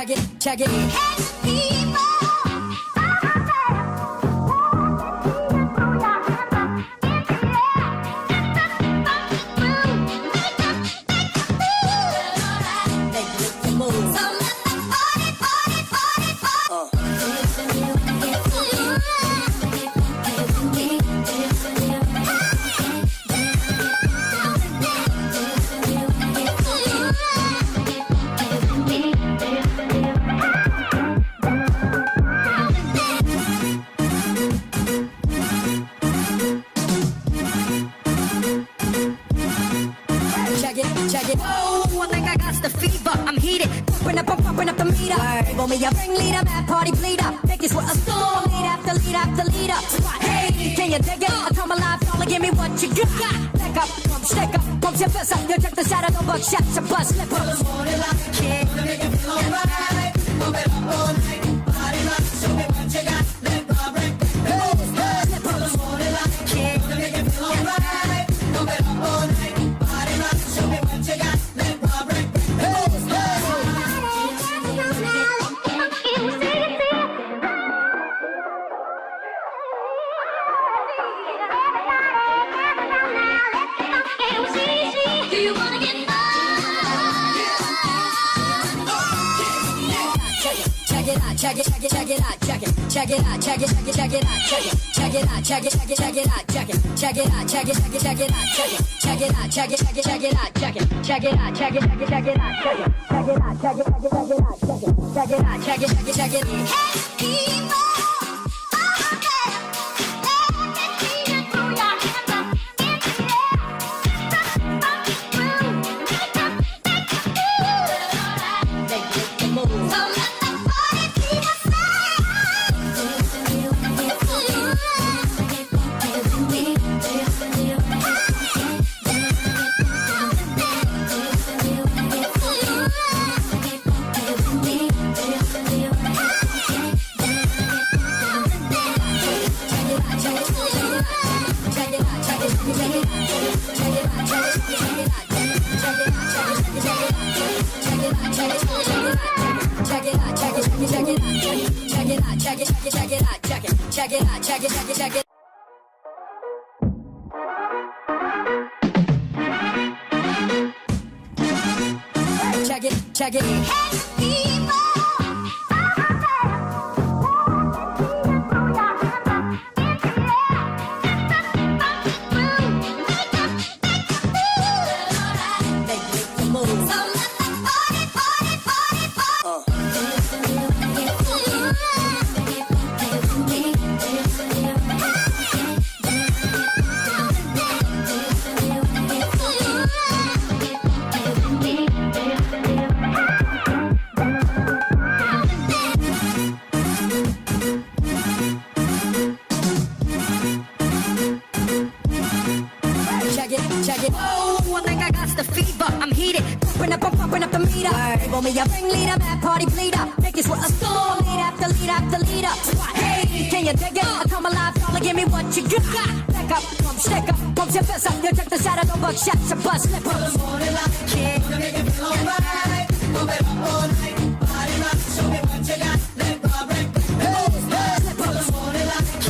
check it. Hey, people. Check it. Oh, I think I got the fever. I'm heated, pumping up the meter. Roll me a ringleader, mad party bleeder. Make this with a storm, lead after lead after leader. Hey, can you dig it? I come alive, y'all, give me what you got. Back up, pump, stick up, pump your fist up. You check the side of the buckshot, your bust slippers. Yeah. Gonna make it feel alright. Move it up all night. Body rock, show me what you got. Let go, break. Slippers. Yeah. Gonna make it feel alright. Move it up all night. Body rock, show me what you got. Let go, break. Do you wanna get check it out, check it out, check it, check it out, check it, check it, check it out, check it, check it out, check it, check it, check it out, check it, check it out, check it, check it, check it out, check it, check it out, check it, check it, check it out, check it, check it out, check it, check it, check it out, check it, check it out, check it, check it, check it out, check it, check it out, check it, check it, check it. Hey, people. Check it. Hey, people. Roll me a ringleader, mad party bleeder. Make this with a storm, lead after lead after leader. Hey, can you dig it? I come alive, y'all, give me what you got. Back up, pump, stick up, pump your fist up. You check the side of the buckshot, your bust slippers. Yeah. Gonna make it feel alright. Move it up all night. Body rock, show me what you got. Let go, break. Slippers.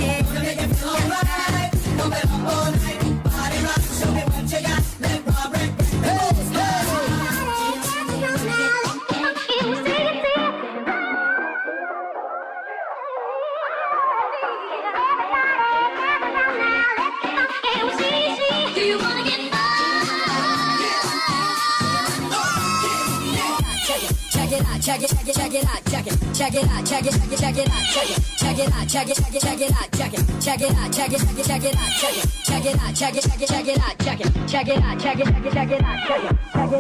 Yeah. Gonna make it feel alright. Move it up all night. Body rock, show me what you got. Let go, break. Check it, check it, check it out, check it, check it out, check it, check it, check it out, check it, check it out, check it, check it, check it out, check it, check it out, check it, check it, check it out, check it, check it out, check it, check it, check it out, check it, check it out, check it, check it, check it out, check it, check it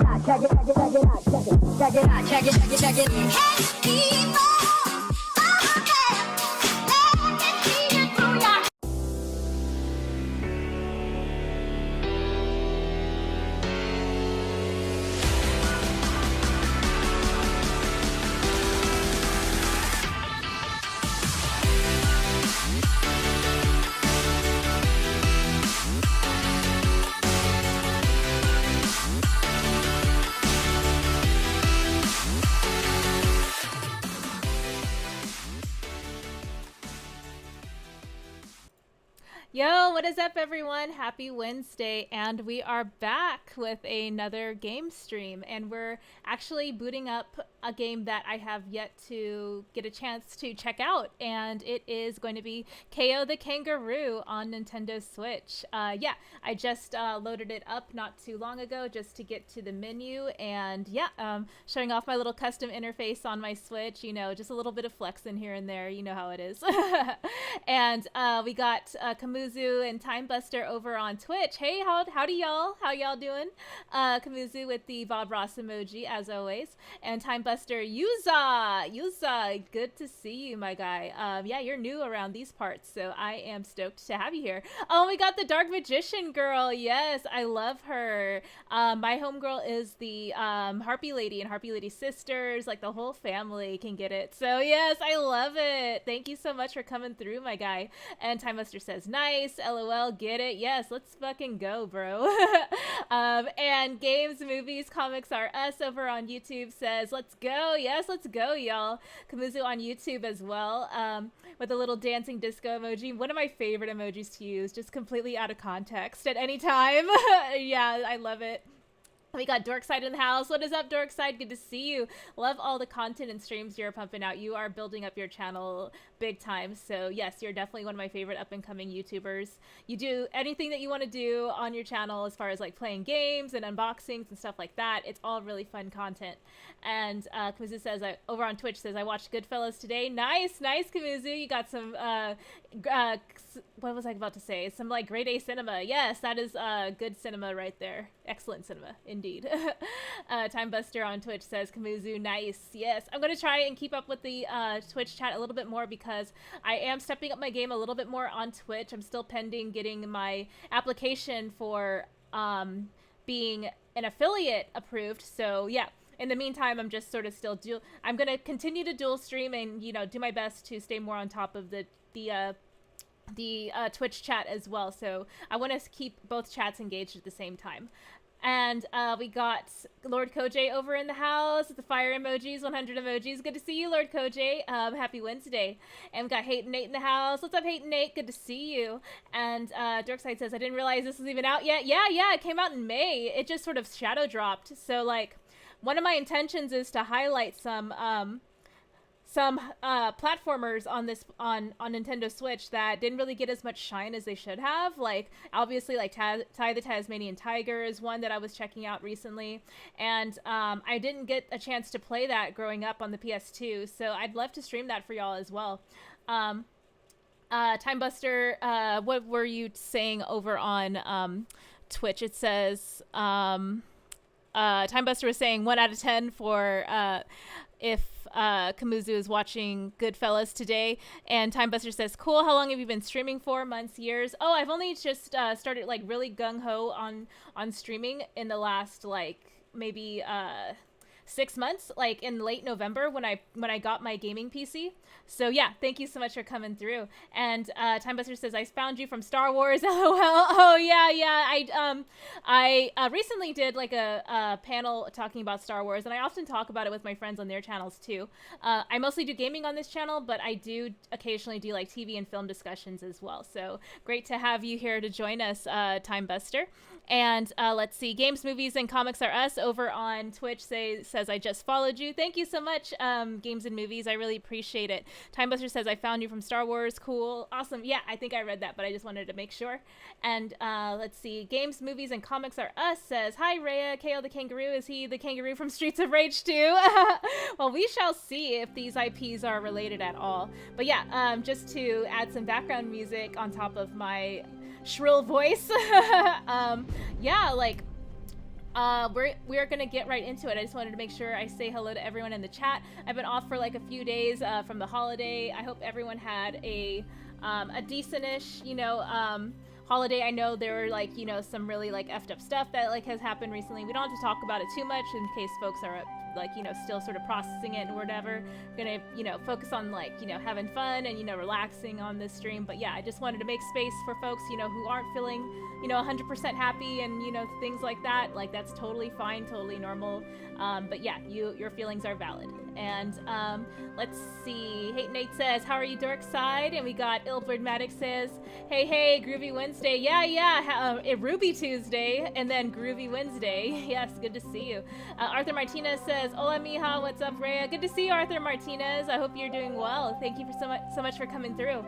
out, check it, check it, check it out, check it, check it out, check it, check it, check it. Hey, people. What is up, everyone? Happy Wednesday, and we are back with another game stream, and we're actually booting up a game that I have yet to get a chance to check out, and it is going to be KO the Kangaroo on Nintendo Switch. Yeah, I just loaded it up not too long ago just to get to the menu, and yeah, showing off my little custom interface on my Switch, you know, just a little bit of flexing here and there, you know how it is. And we got Kamuzu and Timebuster over on Twitch. Hey, howdy y'all. How y'all doing? Kamuzu with the Bob Ross emoji as always, and Timebuster, Yuza, good to see you, my guy. Yeah, you're new around these parts, so I am stoked to have you here. Oh, we got the Dark Magician girl. Yes, I love her. My homegirl is the Harpy Lady and Harpy Lady sisters. Like, the whole family can get it. So yes, I love it. Thank you so much for coming through, my guy. And Timebuster says, nice, LOL, get it? Yes, let's fucking go, bro. And Games, Movies, Comics Are Us over on YouTube says, let's go. Yes, let's go, y'all. Kamuzu on YouTube as well, with a little dancing disco emoji. One of my favorite emojis to use, just completely out of context at any time. Yeah, I love it. We got Dorkside in the house. What is up, Dorkside? Good to see you. Love all the content and streams you're pumping out. You are building up your channel big time. So yes, you're definitely one of my favorite up and coming YouTubers. You do anything that you want to do on your channel as far as like playing games and unboxings and stuff like that. It's all really fun content. And Kamuzu says, over on Twitch says, I watched Goodfellas today. Nice, nice, Kamuzu. You got some, what was I about to say? Some like grade A cinema. Yes, that is good cinema right there. Excellent cinema, indeed. Timebuster on Twitch says, Kamuzu, nice. Yes, I'm going to try and keep up with the Twitch chat a little bit more because I am stepping up my game a little bit more on Twitch. I'm still pending getting my application for being an affiliate approved. So yeah, in the meantime, I'm just sort of still I'm going to continue to dual stream and, you know, do my best to stay more on top of the Twitch chat as well. So I want to keep both chats engaged at the same time. And we got Lord Koj over in the house with the fire emojis, 100 emojis. Good to see you, Lord Koj. Happy Wednesday. And we got Hate and Nate in the house. What's up, Hate and Nate? Good to see you. And Dorkside says, I didn't realize this was even out yet. Yeah, it came out in May. It just sort of shadow dropped. So, like, one of my intentions is to highlight some platformers on Nintendo Switch that didn't really get as much shine as they should have. Like, obviously, like Ty the Tasmanian Tiger is one that I was checking out recently, and I didn't get a chance to play that growing up on the PS2, so I'd love to stream that for y'all as well. Timebuster, what were you saying over on Twitch? It says Timebuster was saying 1 out of 10 for if Kamuzu is watching Goodfellas today. And Timebuster says, cool, how long have you been streaming for? Months, years? Oh, I've only just started like really gung-ho on streaming in the last like maybe 6 months, like in late November when I got my gaming PC. So yeah, thank you so much for coming through. And Timebuster says, I found you from Star Wars. LOL. Oh yeah. I recently did like a panel talking about Star Wars, and I often talk about it with my friends on their channels too. I mostly do gaming on this channel, but I do occasionally do like TV and film discussions as well. So great to have you here to join us, Timebuster. And let's see, Games, Movies, and Comics Are Us over on Twitch says, I just followed you. Thank you so much, Games and Movies. I really appreciate it. Timebuster says, I found you from Star Wars. Cool. Awesome. Yeah, I think I read that, but I just wanted to make sure. And let's see, Games, Movies, and Comics Are Us says, hi, Rhea. KO the Kangaroo. Is he the kangaroo from Streets of Rage 2? Well, we shall see if these IPs are related at all. But yeah, just to add some background music on top of my shrill voice. Yeah, like we're gonna get right into it. I just wanted to make sure I say hello to everyone in the chat. I've been off for like a few days from the holiday. I hope everyone had a decent-ish, you know, holiday. I know there were like, you know, some really like effed up stuff that like has happened recently. We don't have to talk about it too much in case folks are like, you know, still sort of processing it and whatever. We're gonna, you know, focus on like, you know, having fun and, you know, relaxing on this stream. But yeah, I just wanted to make space for folks, you know, who aren't feeling, you know, 100% happy and, you know, things like that. Like, that's totally fine, totally normal. But yeah, your feelings are valid. And let's see. Hate Nate says, how are you, Dork Side? And we got Ilbird Maddox says, hey, Groovy Wednesday. Yeah. Ruby Tuesday, and then Groovy Wednesday. Yes, good to see you. Arthur Martinez says, hola, mija. What's up, Rhea? Good to see you, Arthur Martinez. I hope you're doing well. Thank you for so much for coming through.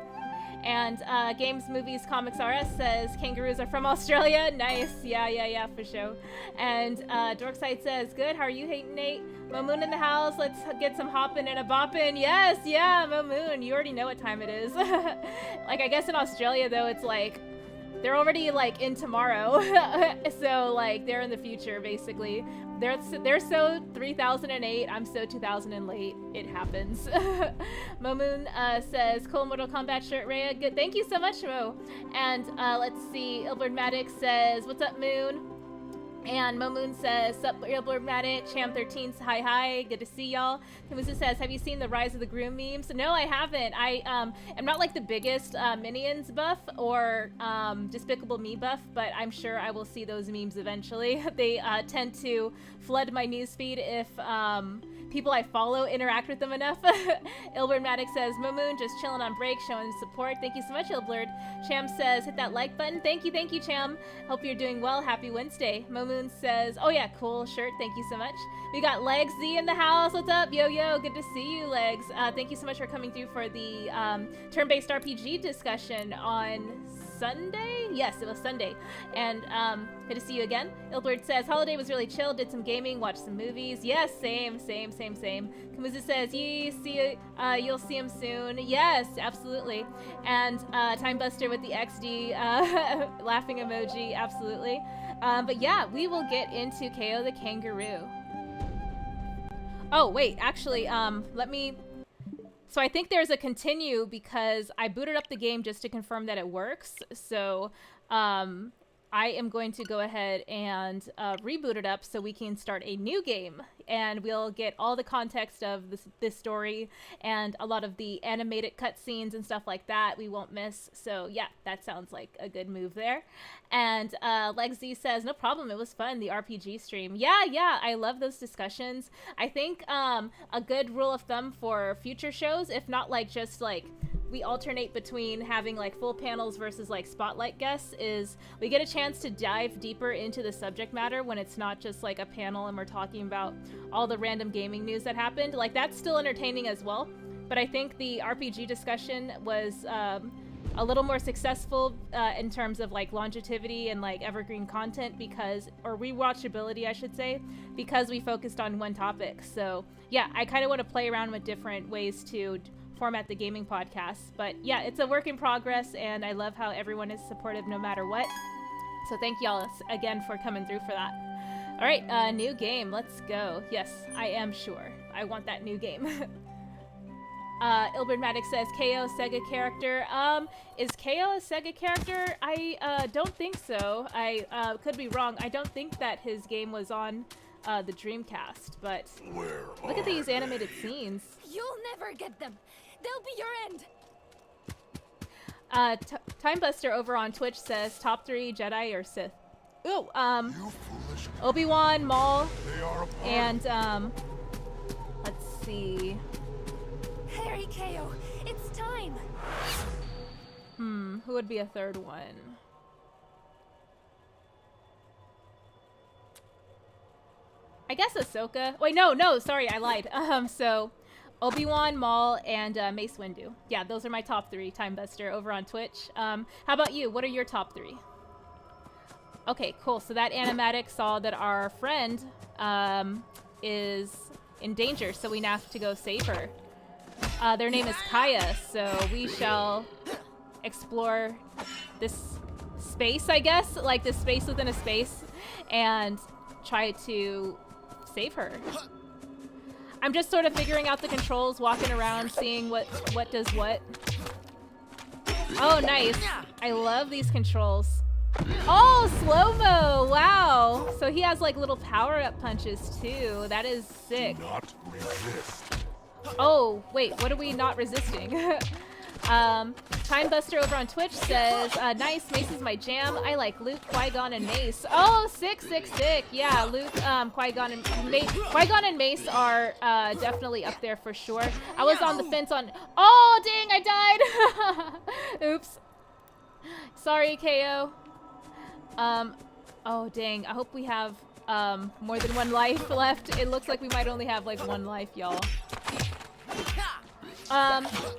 And Games, Movies, Comics RS says, kangaroos are from Australia. Nice. Yeah, for sure. And Dorkside says, good. How are you, Hate Nate? Momoon in the house. Let's get some hoppin' and a boppin'. Yes, yeah, Momoon. You already know what time it is. Like, I guess in Australia, though, it's like, they're already, like, in tomorrow. So, like, they're in the future, basically. They're so 3008, I'm so 2000 and late. It happens. Momoon says, cool Mortal Kombat shirt, Rhea. Good. Thank you so much, Mo. And let's see, Ilbird Maddox says, what's up, Moon? And Momoon says, sup, Ilbird Maddox. Cham13, hi. Good to see y'all. Kamuzu says, have you seen the Rise of the Groom memes? No, I haven't. I'm not like the biggest Minions buff or Despicable Me buff, but I'm sure I will see those memes eventually. They tend to flood my newsfeed if people I follow interact with them enough. Ilbird Maddox says, Momoon, just chilling on break, showing support. Thank you so much, Ilbird. Cham says, hit that like button. Thank you, Cham. Hope you're doing well. Happy Wednesday. Momoon says, oh yeah, cool shirt. Thank you so much. We got Legs Z in the house. What's up? Yo, good to see you, Legs. Thank you so much for coming through for the turn-based RPG discussion on Sunday? Yes, it was Sunday. And good to see you again. Ilbird says, holiday was really chill, did some gaming, watched some movies. Yes, same. Kamuzu says, you'll see him soon. Yes, absolutely. And Time Buster with the XD laughing emoji, absolutely. But yeah, we will get into KO the Kangaroo. Oh, wait, actually, let me... So I think there's a continue because I booted up the game just to confirm that it works. So I am going to go ahead and reboot it up so we can start a new game. And we'll get all the context of this story and a lot of the animated cutscenes and stuff like that we won't miss. So yeah, that sounds like a good move there. And Legzy says, no problem, it was fun, the RPG stream. Yeah, I love those discussions. I think a good rule of thumb for future shows, if not like just like we alternate between having like full panels versus like spotlight guests, is we get a chance to dive deeper into the subject matter when it's not just like a panel and we're talking about all the random gaming news that happened. Like, that's still entertaining as well, but I think the RPG discussion was a little more successful in terms of like longevity and like evergreen content because, or rewatchability I should say, because we focused on one topic. So yeah, I kind of want to play around with different ways to format the gaming podcast. But yeah, it's a work in progress, and I love how everyone is supportive no matter what. So thank y'all again for coming through for that. All right, new game, let's go. Yes, I am sure. I want that new game. Ilbert Maddox says, KO Sega character. Is KO a Sega character? I don't think so. I could be wrong. I don't think that his game was on the Dreamcast, but look at these animated scenes. You'll never get them. They'll be your end. Timebuster over on Twitch says, top 3 Jedi or Sith? Ooh, Obi-Wan, Maul, and let's see. Hurry, KO. It's time. Who would be a third one? I guess Ahsoka. Wait, no, sorry, I lied. So Obi-Wan, Maul, and Mace Windu. Yeah, those are my top 3, Timebuster over on Twitch. How about you? What are your top 3? Okay, cool. So that animatic saw that our friend is in danger, so we now have to go save her. Their name is Kaya, so we shall explore this space, I guess, like this space within a space, and try to save her. I'm just sort of figuring out the controls, walking around, seeing what does what. Oh, nice. I love these controls. Oh, slow-mo! Wow! So he has like little power-up punches too. That is sick. Do not resist. Oh, wait, what are we not resisting? Time Buster over on Twitch says, nice, Mace is my jam. I like Luke, Qui-Gon, and Mace. Oh, sick. Yeah, Luke, Qui-Gon, and Mace. Qui-Gon and Mace are definitely up there for sure. I was on the fence on... Oh, dang, I died! Oops. Sorry, KO. Oh, dang, I hope we have more than one life left. It looks like we might only have like one life, y'all.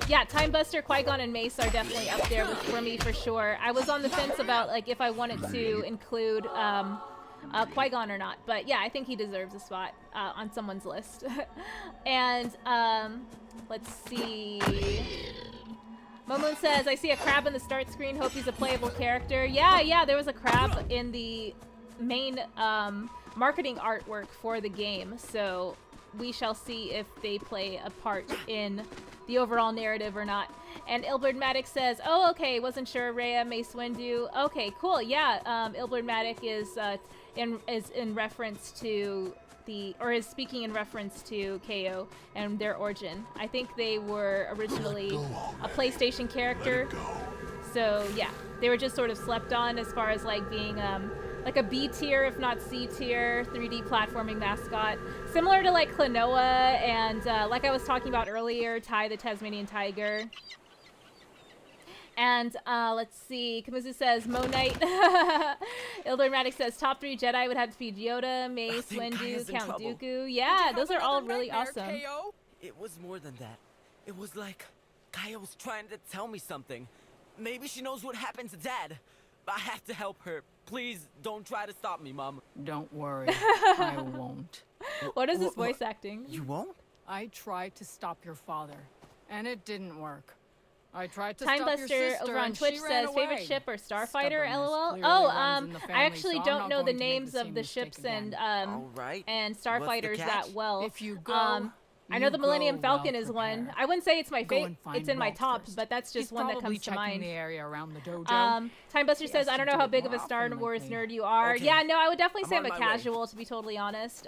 Yeah, Time Buster, Qui-Gon, and Mace are definitely up there for me for sure. I was on the fence about like if I wanted to include Qui-Gon or not, but yeah, I think he deserves a spot on someone's list. And let's see. Momoon says, I see a crab in the start screen. Hope he's a playable character. Yeah, there was a crab in the main marketing artwork for the game, so we shall see if they play a part in the overall narrative or not. And Ilbert Matic says, oh, okay, wasn't sure, Rhea, Mace Windu. Okay, cool, yeah, Ilbert Matic is in reference to is speaking in reference to KO and their origin. I think they were originally a PlayStation character, so yeah, they were just sort of slept on as far as like being like a B tier, if not C tier, 3D platforming mascot. Similar to like Klonoa and like I was talking about earlier, Ty the Tasmanian Tiger. And let's see, Kamuzu says Mo Knight. Ilder Matic says top 3 Jedi would have to be Yoda, Mace, Windu, Count Dooku. Yeah, those are all really awesome. KO? It was more than that. It was like Kaya was trying to tell me something. Maybe she knows what happened to Dad. I have to help her. Please don't try to stop me, Mom. Don't worry, I won't. What is this voice acting? You won't? I tried to stop your father, and it didn't work. I tried to Time stop Buster your sister, over on and Twitch she ran says away. favorite ship or Starfighter, Stubbornness lol. clearly Oh, runs in the I family, actually so I'm don't not know going the to make names the of same the mistake ships again. All right. and What's the Starfighters that catch? well. If you go, I know the Millennium go Falcon well is one. prepared. I wouldn't say it's my Go favorite. and find It's in my Walt top, first. but that's just He's one that probably comes to checking mind. the area around the dojo. Time Buster He says, has I don't to know do how it big of more a Star often Wars lately. nerd you are. Okay. Yeah, no, I would definitely say I'm I'm a on my way. casual, to be totally honest.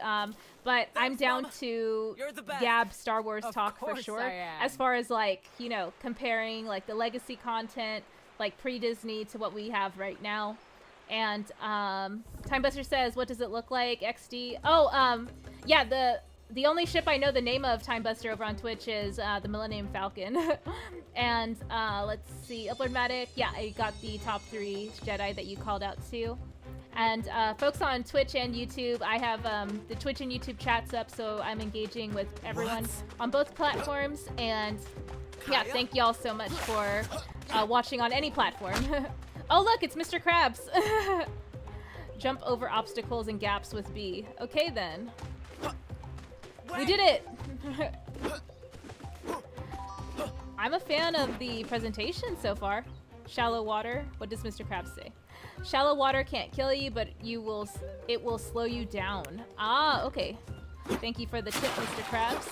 But I'm down Mama. to You're the best. gab Star Wars Of talk for course sure. I am. As far as like, you know, comparing like the legacy content, like pre-Disney to what we have right now. And Time Buster says, what does it look like, XD? Oh, yeah, the only ship I know the name of, Time Buster over on Twitch, is the Millennium Falcon. And let's see, Uploadmatic, yeah, I got the top 3 Jedi that you called out too. And folks on Twitch and YouTube, I have the Twitch and YouTube chats up, so I'm engaging with everyone on both platforms. And yeah, thank y'all so much for watching on any platform. Oh look, it's Mr. Krabs. Jump over obstacles and gaps with B. Okay then. We did it! I'm a fan of the presentation so far. Shallow water. What does Mr. Krabs say? Shallow water can't kill you, but it will slow you down. Ah, okay. Thank you for the tip, Mr. Krabs.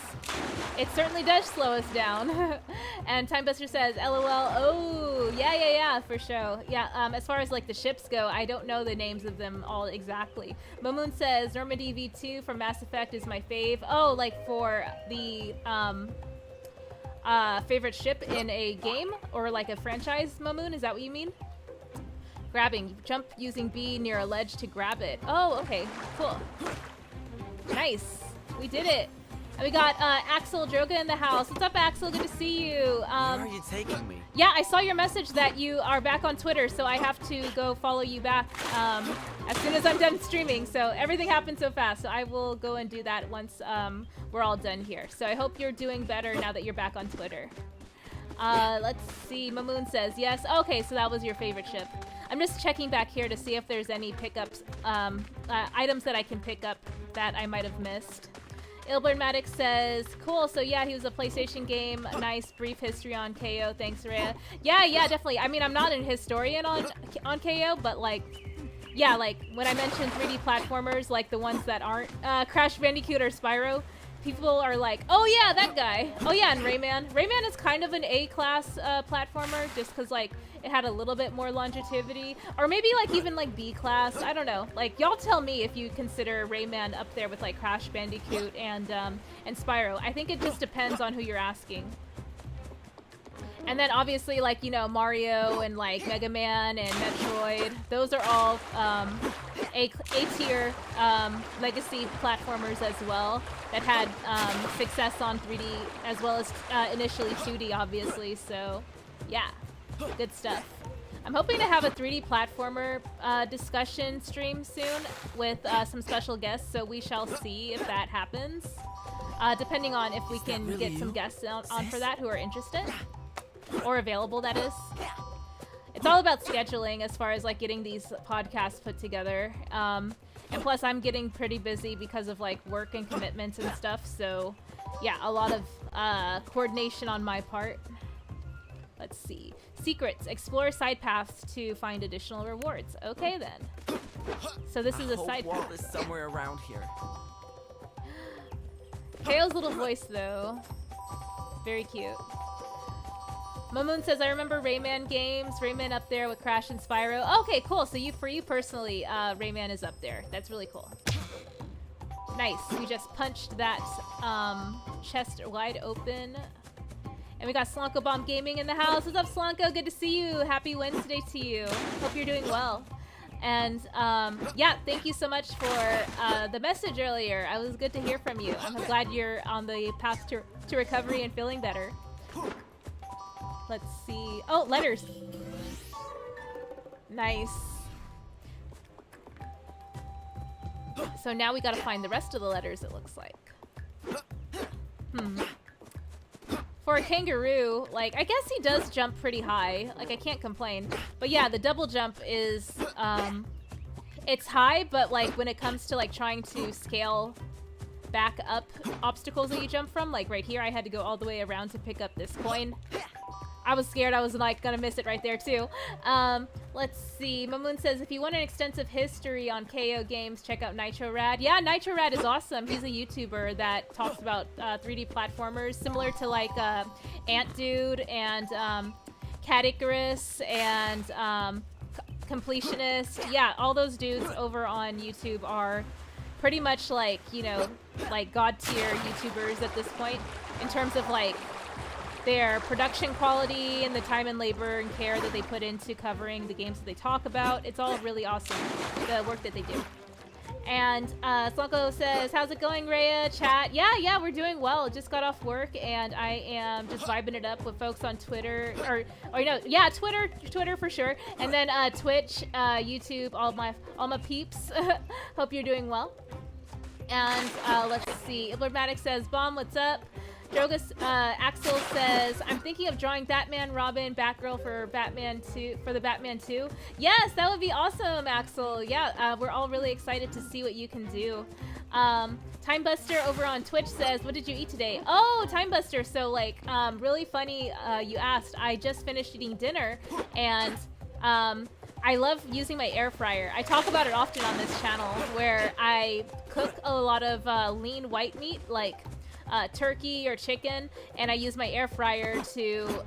It certainly does slow us down. And Time Buster says, LOL. Oh, yeah, for sure. Yeah, as far as like the ships go, I don't know the names of them all exactly. Momoon says, Normandy V2 from Mass Effect is my fave. Oh, like for the favorite ship in a game or like a franchise, Momoon? Is that what you mean? Grabbing. Jump using B near a ledge to grab it. Oh, okay. Cool. Nice. We did it. And we got Axel Droga in the house. What's up, Axel? Good to see you. Where are you taking me? Yeah, I saw your message that you are back on Twitter, so I have to go follow you back as soon as I'm done streaming. So everything happened so fast, so I will go and do that once we're all done here. So I hope you're doing better now that you're back on Twitter. Let's see. Mamoon says yes. Okay, so that was your favorite ship. I'm just checking back here to see if there's any pickups, items that I can pick up that I might have missed. Ilbert Maddox says, cool, so yeah, he was a PlayStation game. Nice brief history on KO. Thanks, Rhea. Yeah, definitely. I mean, I'm not an historian on KO, but like, yeah, like when I mentioned 3D platformers, like the ones that aren't Crash Bandicoot or Spyro, people are like, oh yeah, that guy. Oh yeah, and Rayman. Rayman is kind of an A-class platformer just because like it had a little bit more longevity, or maybe like even like B-class. I don't know. Like y'all tell me if you consider Rayman up there with like Crash Bandicoot and Spyro. I think it just depends on who you're asking. And then obviously, like, you know, Mario and like Mega Man and Metroid, those are all A-tier legacy platformers as well that had success on 3D as well as initially 2D, obviously. So, yeah, good stuff. I'm hoping to have a 3D platformer discussion stream soon with some special guests, so we shall see if that happens. Depending on if we can get some guests on for that who are interested. Or available, that is. It's all about scheduling as far as like getting these podcasts put together. And plus I'm getting pretty busy because of like work and commitments and stuff. So yeah, a lot of coordination on my part. Let's see. Secrets. Explore side paths to find additional rewards. Okay then. So this is a side path. Walt is somewhere around here. Kale's little voice though. Very cute. Momoon says, I remember Rayman games. Rayman up there with Crash and Spyro. Okay, cool. So for you personally, Rayman is up there. That's really cool. Nice. We just punched that chest wide open. And we got Slonko Bomb Gaming in the house. What's up, Slonko? Good to see you. Happy Wednesday to you. Hope you're doing well. And yeah, thank you so much for the message earlier. It was good to hear from you. I'm glad you're on the path to recovery and feeling better. Let's see. Oh, letters. Nice. So now we gotta find the rest of the letters, it looks like. For a kangaroo, like, I guess he does jump pretty high. Like, I can't complain. But yeah, the double jump is, it's high, but like, when it comes to like trying to scale back up obstacles that you jump from, like right here, I had to go all the way around to pick up this coin. I was scared I was like gonna miss it right there too. Let's see. Mamoon says, if you want an extensive history on KO games, check out Nitro Rad. Yeah, Nitro Rad is awesome. He's a YouTuber that talks about 3D platformers, similar to like Ant Dude and Cat Icarus and Completionist. Yeah, all those dudes over on YouTube are pretty much like, you know, like god tier YouTubers at this point in terms of like their production quality and the time and labor and care that they put into covering the games that they talk about. It's all really awesome, the work that they do. And Slonko says, how's it going, Rhea? Chat? Yeah, we're doing well. Just got off work and I am just vibing it up with folks on Twitter, or you know, yeah, Twitter for sure. And then Twitch, YouTube, all my peeps. Hope you're doing well. And let's see. Ilbermatic says, Bomb, what's up? Drogus Axel says, I'm thinking of drawing Batman, Robin, Batgirl for Batman 2 for the Batman 2. Yes, that would be awesome, Axel. Yeah, we're all really excited to see what you can do. Timebuster over on Twitch says, what did you eat today? Oh, Timebuster. So like, really funny you asked. I just finished eating dinner and I love using my air fryer. I talk about it often on this channel where I cook a lot of lean white meat, like turkey or chicken, and I use my air fryer to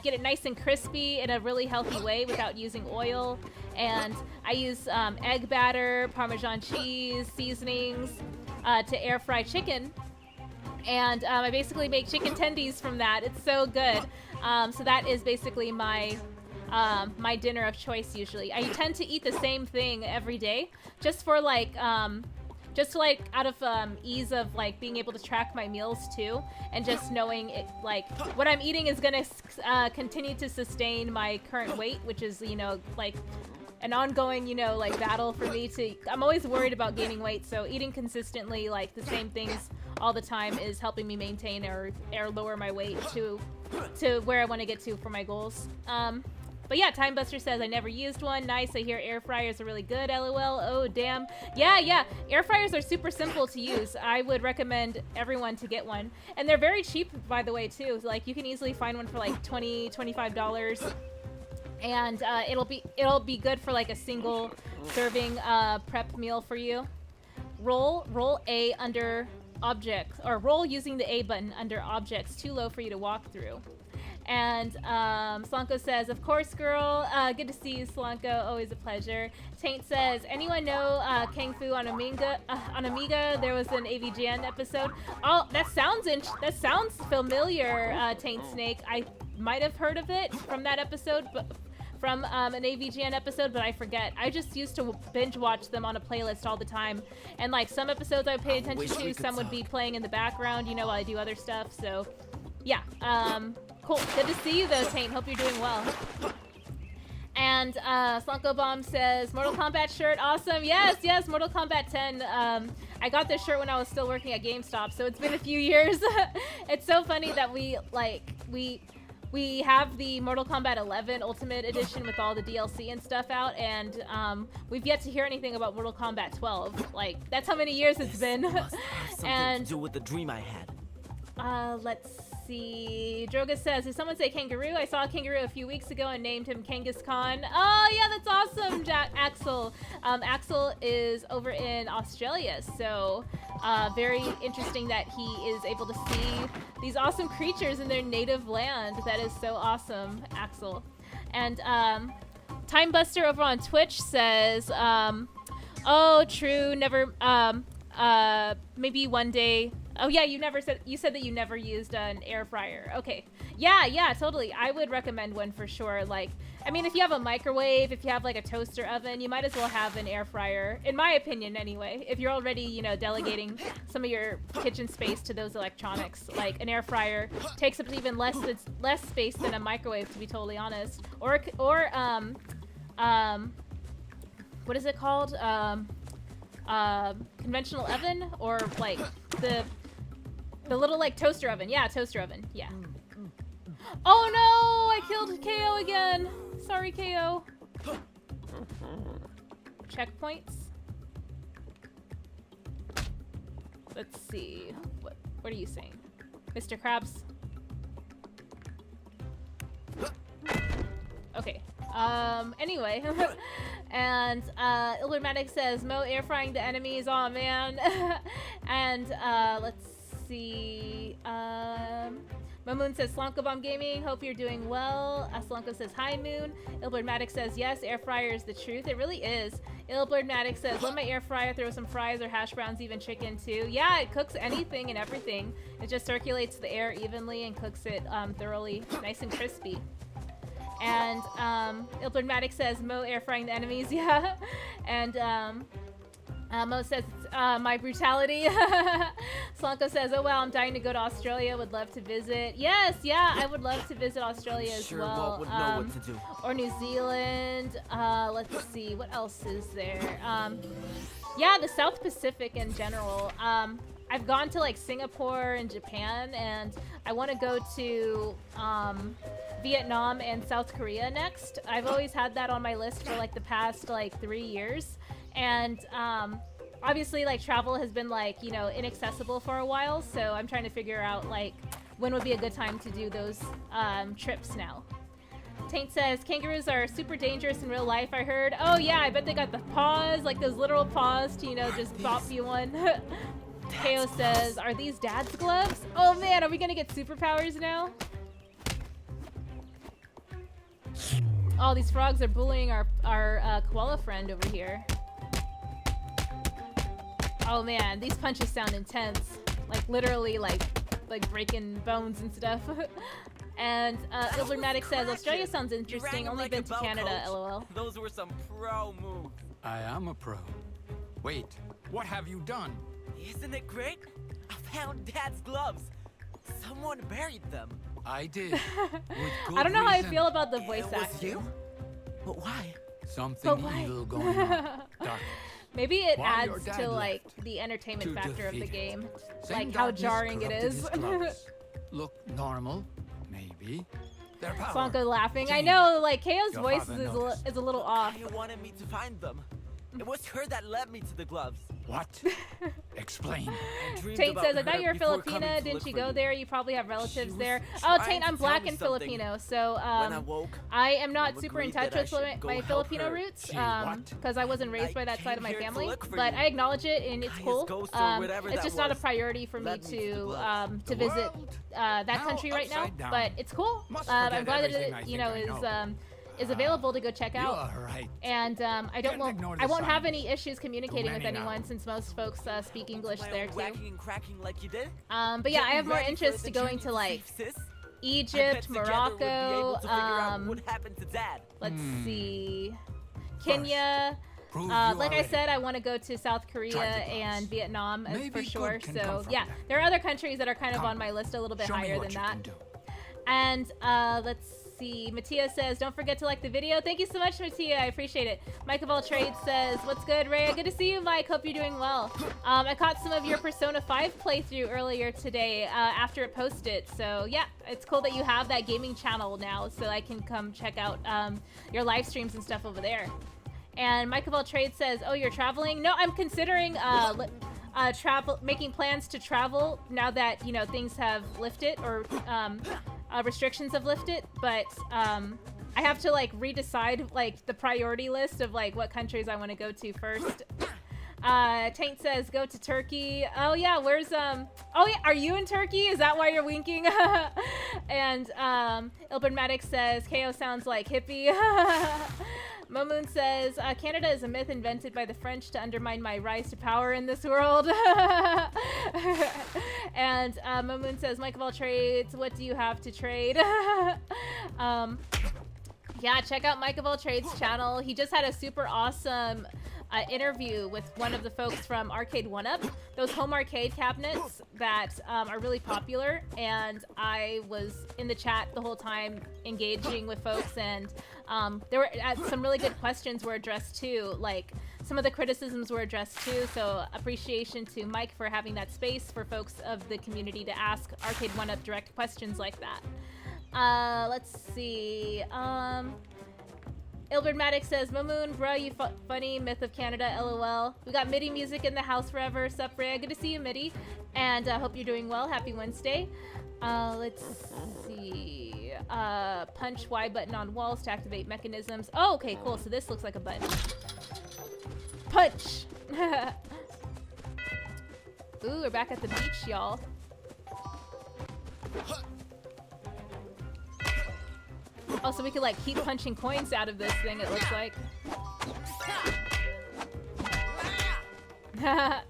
get it nice and crispy in a really healthy way without using oil. And I use egg batter, Parmesan cheese, seasonings to air fry chicken. And I basically make chicken tendies from that. It's so good. So that is basically my my dinner of choice usually. I tend to eat the same thing every day just for like just like out of ease of like being able to track my meals too, and just knowing it, like what I'm eating is gonna continue to sustain my current weight, which is, you know, like an ongoing, you know, like battle for me to, I'm always worried about gaining weight, so eating consistently like the same things all the time is helping me maintain or lower my weight to where I want to get to for my goals. But yeah, Timebuster says, I never used one. Nice, I hear air fryers are really good, LOL. Oh, damn. Yeah, air fryers are super simple to use. I would recommend everyone to get one. And they're very cheap, by the way, too. Like, you can easily find one for like $20, $25. And it'll be good for like a single serving prep meal for you. Roll A under objects, or roll using the A button under objects too low for you to walk through. And Slonko says, of course, girl. Good to see you, Slonko. Always a pleasure. Taint says, anyone know Kung Fu on Amiga? There was an AVGN episode. Oh, that sounds familiar, Taint Snake. might have heard of it from that episode, but from an AVGN episode, but I forget. I just used to binge watch them on a playlist all the time, and like some episodes I would pay attention to, some would be playing in the background, you know, while I do other stuff. So, yeah, cool. Good to see you though, Taint. Hope you're doing well. And Slunko Bomb says, Mortal Kombat shirt, awesome. Yes, yes, Mortal Kombat 10. I got this shirt when I was still working at GameStop, so it's been a few years. It's so funny that we have the Mortal Kombat 11 Ultimate Edition with all the DLC and stuff out, and we've yet to hear anything about Mortal Kombat 12. Like, that's how many years it's been. Must have something to do with the dream I had. Let's see. Droga says, did someone say Kangeroo? I saw a kangaroo a few weeks ago and named him Kangas Khan. Oh, yeah, that's awesome, Axel. Axel is over in Australia, so very interesting that he is able to see these awesome creatures in their native land. That is so awesome, Axel. And Timebuster over on Twitch says, oh, true, never, maybe one day. Oh yeah, you said that you never used an air fryer. Okay. Yeah, totally. I would recommend one for sure. Like, I mean, if you have a microwave, if you have like a toaster oven, you might as well have an air fryer, in my opinion anyway. If you're already, you know, delegating some of your kitchen space to those electronics, like an air fryer takes up even less space than a microwave, to be totally honest. Or what is it called? Conventional oven, or like the little like toaster oven. Yeah, toaster oven. Yeah. Oh no! I killed KO again. Sorry, KO. Checkpoints. Let's see. What are you saying, Mr. Krabs? Okay. Anyway. And Illumatic says, Mo air frying the enemies. Aw, man. And let's see. Moon says, Slonko Bomb Gaming, hope you're doing well. Slonko says, hi, Moon. Ilblurmatic says, yes, air fryer is the truth. It really is. Ilblurmatic says, let my air fryer throw some fries or hash browns, even chicken too. Yeah, it cooks anything and everything. It just circulates the air evenly and cooks it thoroughly, nice and crispy. And Ilblurmatic says, Mo air frying the enemies. Yeah. And Mo says, my brutality. Slonko says, oh wow, I'm dying to go to Australia, would love to visit. Yes, yeah, I would love to visit Australia as well. Walt would know what to do. Or New Zealand. Let's see, what else is there? Yeah, the South Pacific in general. I've gone to like Singapore and Japan, and I want to go to Vietnam and South Korea next. I've always had that on my list for like the past like 3 years. And obviously like travel has been like, you know, inaccessible for a while, so I'm trying to figure out like when would be a good time to do those trips now. Taint says, kangaroos are super dangerous in real life, I heard. Oh yeah, I bet they got the paws, like those literal paws to, you know, just bop you one. KO says, are these dad's gloves? Oh man, are we gonna get superpowers now? Oh, these frogs are bullying our koala friend over here. Oh man, these punches sound intense. Like literally like breaking bones and stuff. And Ilblurmatic says, Australia sounds interesting, only been to Canada, LOL. Those were some pro moves. I am a pro. Wait, what have you done? Isn't it great? I found Dad's gloves. Someone buried them. I did. With good I don't know how I reason. feel about the voice It was acting. you? But why? Something evil going on. Darkness. Maybe it While your adds dad to like left the entertainment to factor of the defeat game. Same Like how darkness jarring it corrupted is. his gloves. Look normal, maybe. Their power. Sonko laughing. I changed. know, like KO's Your voice father is noticed. a little off. Kaya wanted me to find them. It was her that led me to the gloves. What? Explain. I dreamed Taint about says, I thought her you were before coming Filipina. to Didn't look you for go you. there? You probably have relatives was there. trying Oh, Taint, to I'm tell black me and something. Filipino, so When I woke, I am not Mom super in agreed touch that I with should go my help Filipino her. roots, She what? because I wasn't raised I by that side of came my here to family. look for But you. I acknowledge it, and it's Kaya's cool. ghost or whatever It's that just not a was priority for me led me to the to gloves. to The visit world that now country right now. upside down. But it's cool. Must I'm forget glad that everything I it, think I know. is available to go check You out. are right. And I Can't ignore the won't have signs. any issues communicating with many now. anyone since most folks speak English my there own too. whacking and cracking like you did. But yeah, Get I me have more ready for interest the to going journey to like safe, sis. Egypt, together we'll be able Morocco, to figure out what happened to Dad. let's see, Kenya. Prove you Like are I ready. said, I want to go to South Korea Try the gloves. and Vietnam Maybe for good sure. can So come from yeah, that. there are other countries that are kind of Come on my list a little bit Show me higher what than you that. can do. And let's see, Mattia says, don't forget to like the video. Thank you so much, Mattia. I appreciate it. Mike of All Trades says, what's good, Rhea? Good to see you, Mike. Hope you're doing well. I caught some of your Persona 5 playthrough earlier today after it posted. So yeah, it's cool that you have that gaming channel now so I can come check out your live streams and stuff over there. And Mike of All Trades says, oh, you're traveling? No, I'm considering making plans to travel now that, you know, things have lifted or restrictions have lifted, but I have to like redecide like the priority list of like what countries I want to go to first. Taint says go to Turkey. Oh yeah, where's oh yeah, are you in Turkey? Is that why you're winking? And Ilbernmatic says KO sounds like hippie. Momoon says, Canada is a myth invented by the French to undermine my rise to power in this world. And Momoon says, Mike of All Trades, what do you have to trade? Yeah, check out Mike of All Trades' channel. He just had a super awesome interview with one of the folks from Arcade 1UP, those home arcade cabinets that are really popular, and I was in the chat the whole time engaging with folks, and there were some really good questions were addressed too, like some of the criticisms were addressed too, so appreciation to Mike for having that space for folks of the community to ask Arcade 1UP direct questions like that. Let's see. Ilbernmatic says, Mamoon, bro, you funny, Myth of Canada, LOL. We got MIDI music in the house forever. Sup, Rhea? Good to see you, MIDI. And hope you're doing well. Happy Wednesday. Let's see. Punch Y button on walls to activate mechanisms. Oh, okay, cool. So this looks like a button. Punch! Ooh, we're back at the beach, y'all. Oh, so we could like keep punching coins out of this thing, it looks like.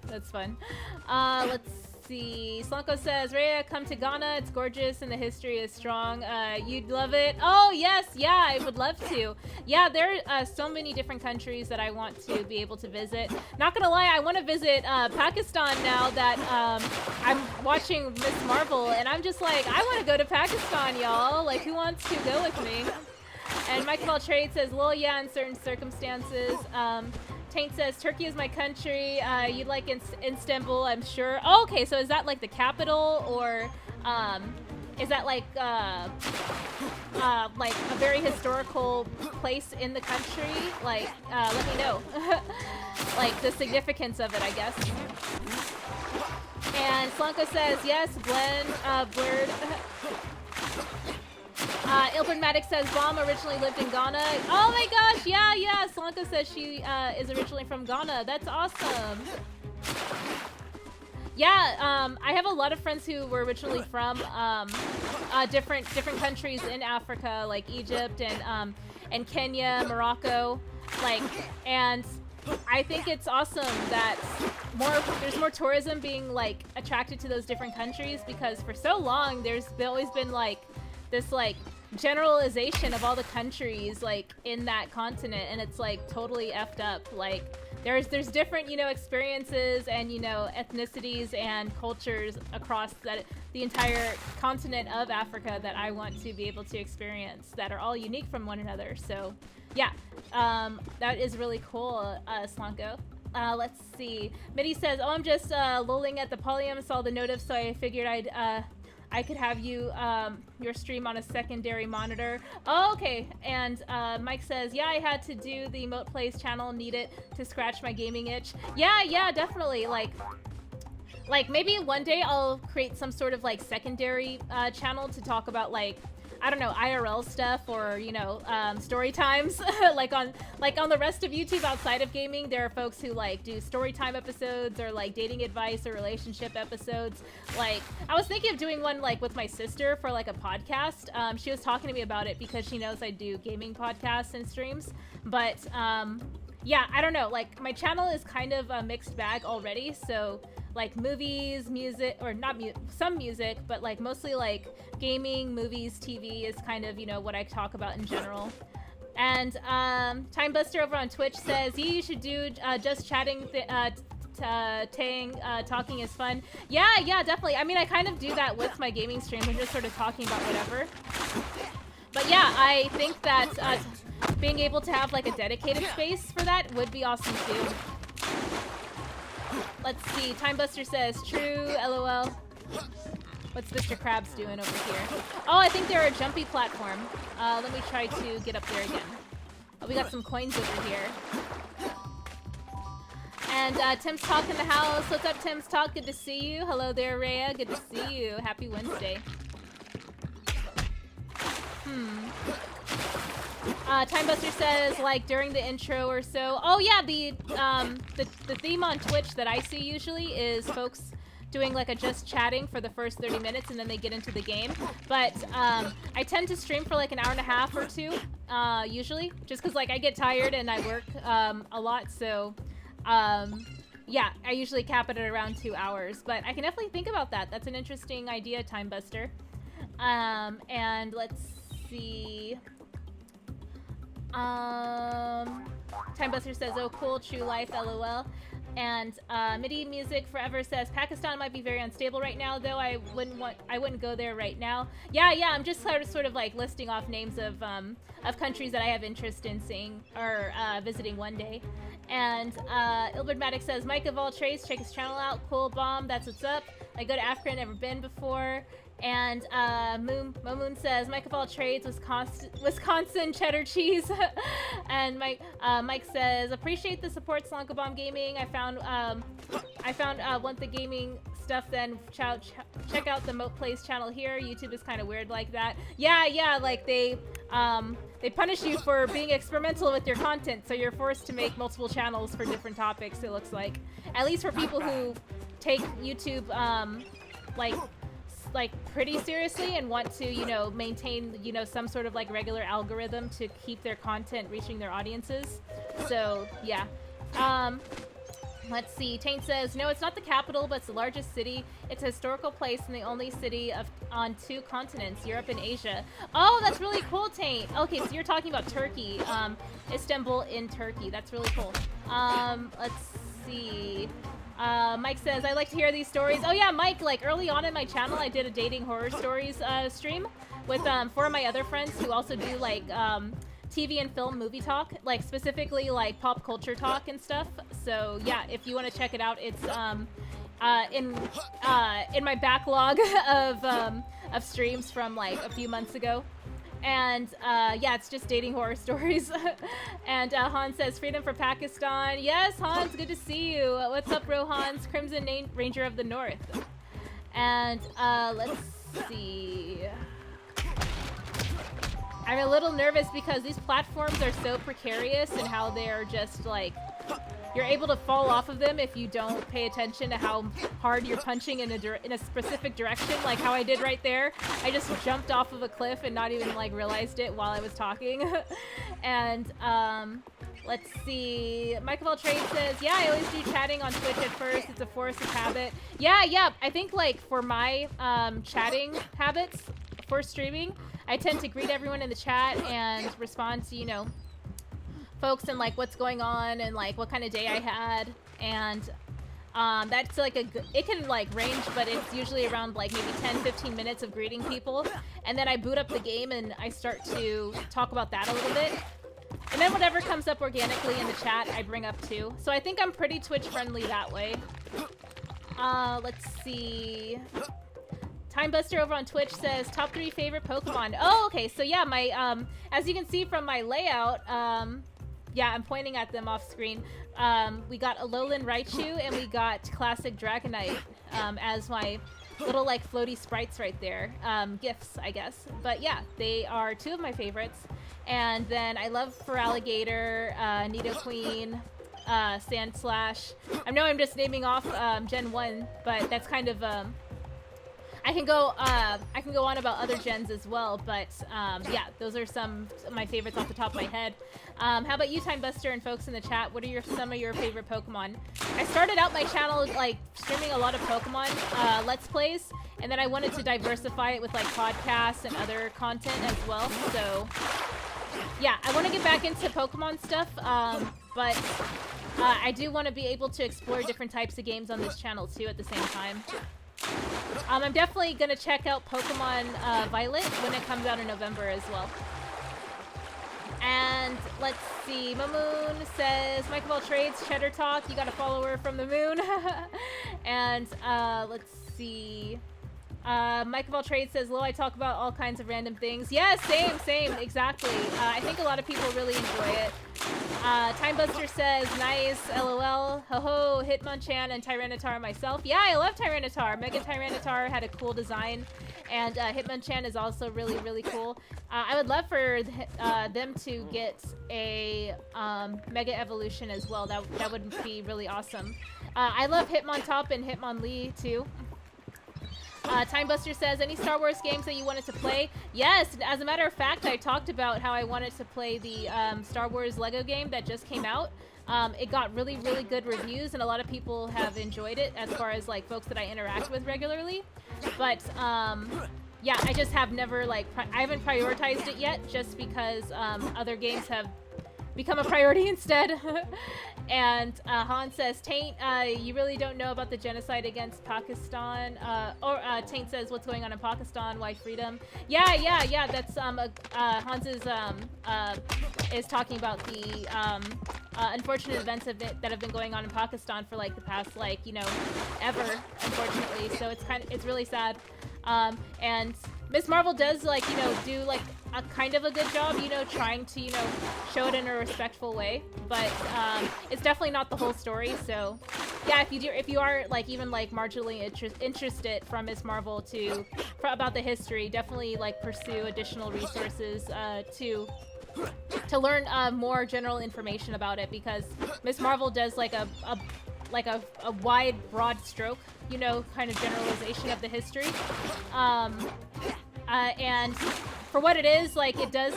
That's fun. Let's see. Slunko says, Rhea, come to Ghana. It's gorgeous and the history is strong. You'd love it. Oh, yes. Yeah, I would love to. Yeah, there are so many different countries that I want to be able to visit. Not gonna lie, I want to visit Pakistan now that I'm watching Miss Marvel, and I'm just like, I want to go to Pakistan, y'all. Like, who wants to go with me? And Mike of All Trades says, well, yeah, in certain circumstances. Taint says, Turkey is my country. You'd like Istanbul, I'm sure. Oh, okay, so is that like the capital, or is that like a very historical place in the country? Like, let me know. Like the significance of it, I guess. And Slunko says, yes, Blurred. Ilbernmatic says, Bomb originally lived in Ghana. Oh my gosh, yeah. Slunko says she is originally from Ghana. That's awesome. Yeah, I have a lot of friends who were originally from different countries in Africa, like Egypt and Kenya, Morocco, like, and I think it's awesome that there's more tourism being like attracted to those different countries, because for so long there's always been like this like generalization of all the countries like in that continent, and it's like totally effed up. Like there's different, you know, experiences and, you know, ethnicities and cultures across the entire continent of Africa that I want to be able to experience, that are all unique from one another. So yeah, that is really cool, Slanko. Let's see. Mitty says, oh, I'm just lolling at the Polyum, saw the notice, so I figured I could have you your stream on a secondary monitor. Oh, okay. And Mike says, yeah, I had to do the Moat Plays channel, need it to scratch my gaming itch. Yeah, definitely. Like maybe one day I'll create some sort of like secondary channel to talk about like, I don't know, IRL stuff, or, you know, story times. like on the rest of YouTube outside of gaming, there are folks who like do story time episodes, or like dating advice or relationship episodes. Like I was thinking of doing one like with my sister for like a podcast. She was talking to me about it because she knows I do gaming podcasts and streams. But yeah, I don't know. Like, my channel is kind of a mixed bag already. So, like, movies, music, or not some music, but like mostly like gaming, movies, TV is kind of, you know, what I talk about in general. And Time Buster over on Twitch says, you should do just chatting, talking is fun. Yeah, definitely. I mean, I kind of do that with my gaming streams. I'm just sort of talking about whatever. But yeah, I think that being able to have like a dedicated space for that would be awesome too. Let's see. Time Buster says, true, LOL. What's Mr. Krabs doing over here? Oh, I think they're a jumpy platform. Let me try to get up there again. Oh, we got some coins over here. And Tim's Talk in the house. What's up, Tim's Talk? Good to see you. Hello there, Rhea. Good to see you. Happy Wednesday. Time Buster says, like, during the intro or so. Oh, yeah, the theme on Twitch that I see usually is folks doing like a just chatting for the first 30 minutes and then they get into the game. But I tend to stream for like an hour and a half or two, usually, just because like I get tired and I work a lot. So yeah, I usually cap it at around 2 hours. But I can definitely think about that. That's an interesting idea, Time Buster. And let's see. Time Buster says, oh cool, true life, LOL. And MIDI Music Forever says, Pakistan might be very unstable right now, though I wouldn't go there right now. Yeah, I'm just sort of like listing off names of countries that I have interest in seeing or visiting one day. And Ilberdmatic says, Mike of all trades, check his channel out. Cool bomb, that's what's up. I go to Africa, never been before. And Momoon says, Mike of all trades, Wisconsin cheddar cheese. And Mike says, appreciate the support, Slonkabomb Gaming. I found want the gaming stuff, then check out the Moat Plays channel here. YouTube is kind of weird like that. Yeah, like they punish you for being experimental with your content, so you're forced to make multiple channels for different topics, it looks like. At least for people who take YouTube like pretty seriously and want to, you know, maintain, you know, some sort of like regular algorithm to keep their content reaching their audiences. So yeah. Let's see. Taint says, no, it's not the capital, but it's the largest city. It's a historical place and the only city on 2 continents, Europe and Asia. Oh, that's really cool, Taint. Okay, so you're talking about Turkey. Istanbul in Turkey. That's really cool. Let's see. Mike says, I like to hear these stories. Oh yeah, Mike, like early on in my channel, I did a dating horror stories stream with 4 of my other friends who also do like TV and film movie talk, like specifically like pop culture talk and stuff. So yeah, if you want to check it out, it's in my backlog of streams from like a few months ago. And yeah, it's just dating horror stories. And Hans says, freedom for Pakistan. Yes, Hans, good to see you. What's up, Rohans? Crimson Ranger of the North. And let's see. I'm a little nervous because these platforms are so precarious and how they're just like, you're able to fall off of them if you don't pay attention to how hard you're punching in a specific direction, like how I did right there. I just jumped off of a cliff and not even like realized it while I was talking. And let's see. Mike of all trades says, yeah, I always do chatting on Twitch at first. It's a force of habit. Yeah. I think like for my chatting habits for streaming, I tend to greet everyone in the chat and respond to, you know, folks and like what's going on and like what kind of day I had. And that's like it can like range, but it's usually around like maybe 10-15 minutes of greeting people, and then I boot up the game and I start to talk about that a little bit, and then whatever comes up organically in the chat I bring up too. So I think I'm pretty Twitch friendly that way. Let's see. Time Buster over on Twitch says, top 3 favorite Pokemon. Oh, okay. So yeah, my as you can see from my layout, yeah, I'm pointing at them off screen. We got Alolan Raichu and we got Classic Dragonite as my little like floaty sprites right there. Gifts, I guess. But yeah, they are 2 of my favorites. And then I love Feraligatr, Nidoqueen, Sandslash. I know I'm just naming off Gen 1, but that's kind of I can go on about other gens as well, but yeah, those are some of my favorites off the top of my head. How about you, Time Buster, and folks in the chat? What are some of your favorite Pokemon? I started out my channel like streaming a lot of Pokemon Let's Plays, and then I wanted to diversify it with like podcasts and other content as well. So yeah, I want to get back into Pokemon stuff, but I do want to be able to explore different types of games on this channel too at the same time. I'm definitely going to check out Pokemon Violet when it comes out in November as well. And let's see, Mamoon says, Mike of all trades, Cheddar Talk, you got a follower from the moon. And let's see, Mike of all trades says, I talk about all kinds of random things. Yeah, same, exactly. I think a lot of people really enjoy it. Time Buster says, nice, LOL, ho-ho, Hitmonchan and Tyranitar myself. Yeah, I love Tyranitar. Mega Tyranitar had a cool design, and Hitmonchan is also really, really cool. I would love for them to get a Mega Evolution as well. That would be really awesome. I love Hitmontop and Hitmonlee too. Time Buster says, any Star Wars games that you wanted to play? Yes, as a matter of fact, I talked about how I wanted to play the Star Wars Lego game that just came out. It got really, really good reviews, and a lot of people have enjoyed it as far as like folks that I interact with regularly. But yeah, I just have never I haven't prioritized it yet, just because other games have become a priority instead. And Han says, Taint, you really don't know about the genocide against Pakistan. Taint says, what's going on in Pakistan? Why freedom? Yeah. That's Hans is talking about the unfortunate events of it that have been going on in Pakistan for like the past ever, unfortunately. So it's really sad. And Miss Marvel does do a kind of a good job, trying to, show it in a respectful way, but it's definitely not the whole story. So yeah, if you are even marginally interested from Miss Marvel about the history, definitely pursue additional resources to learn more general information about it, because Miss Marvel does a wide, broad stroke, kind of generalization of the history. And for what it is, it does,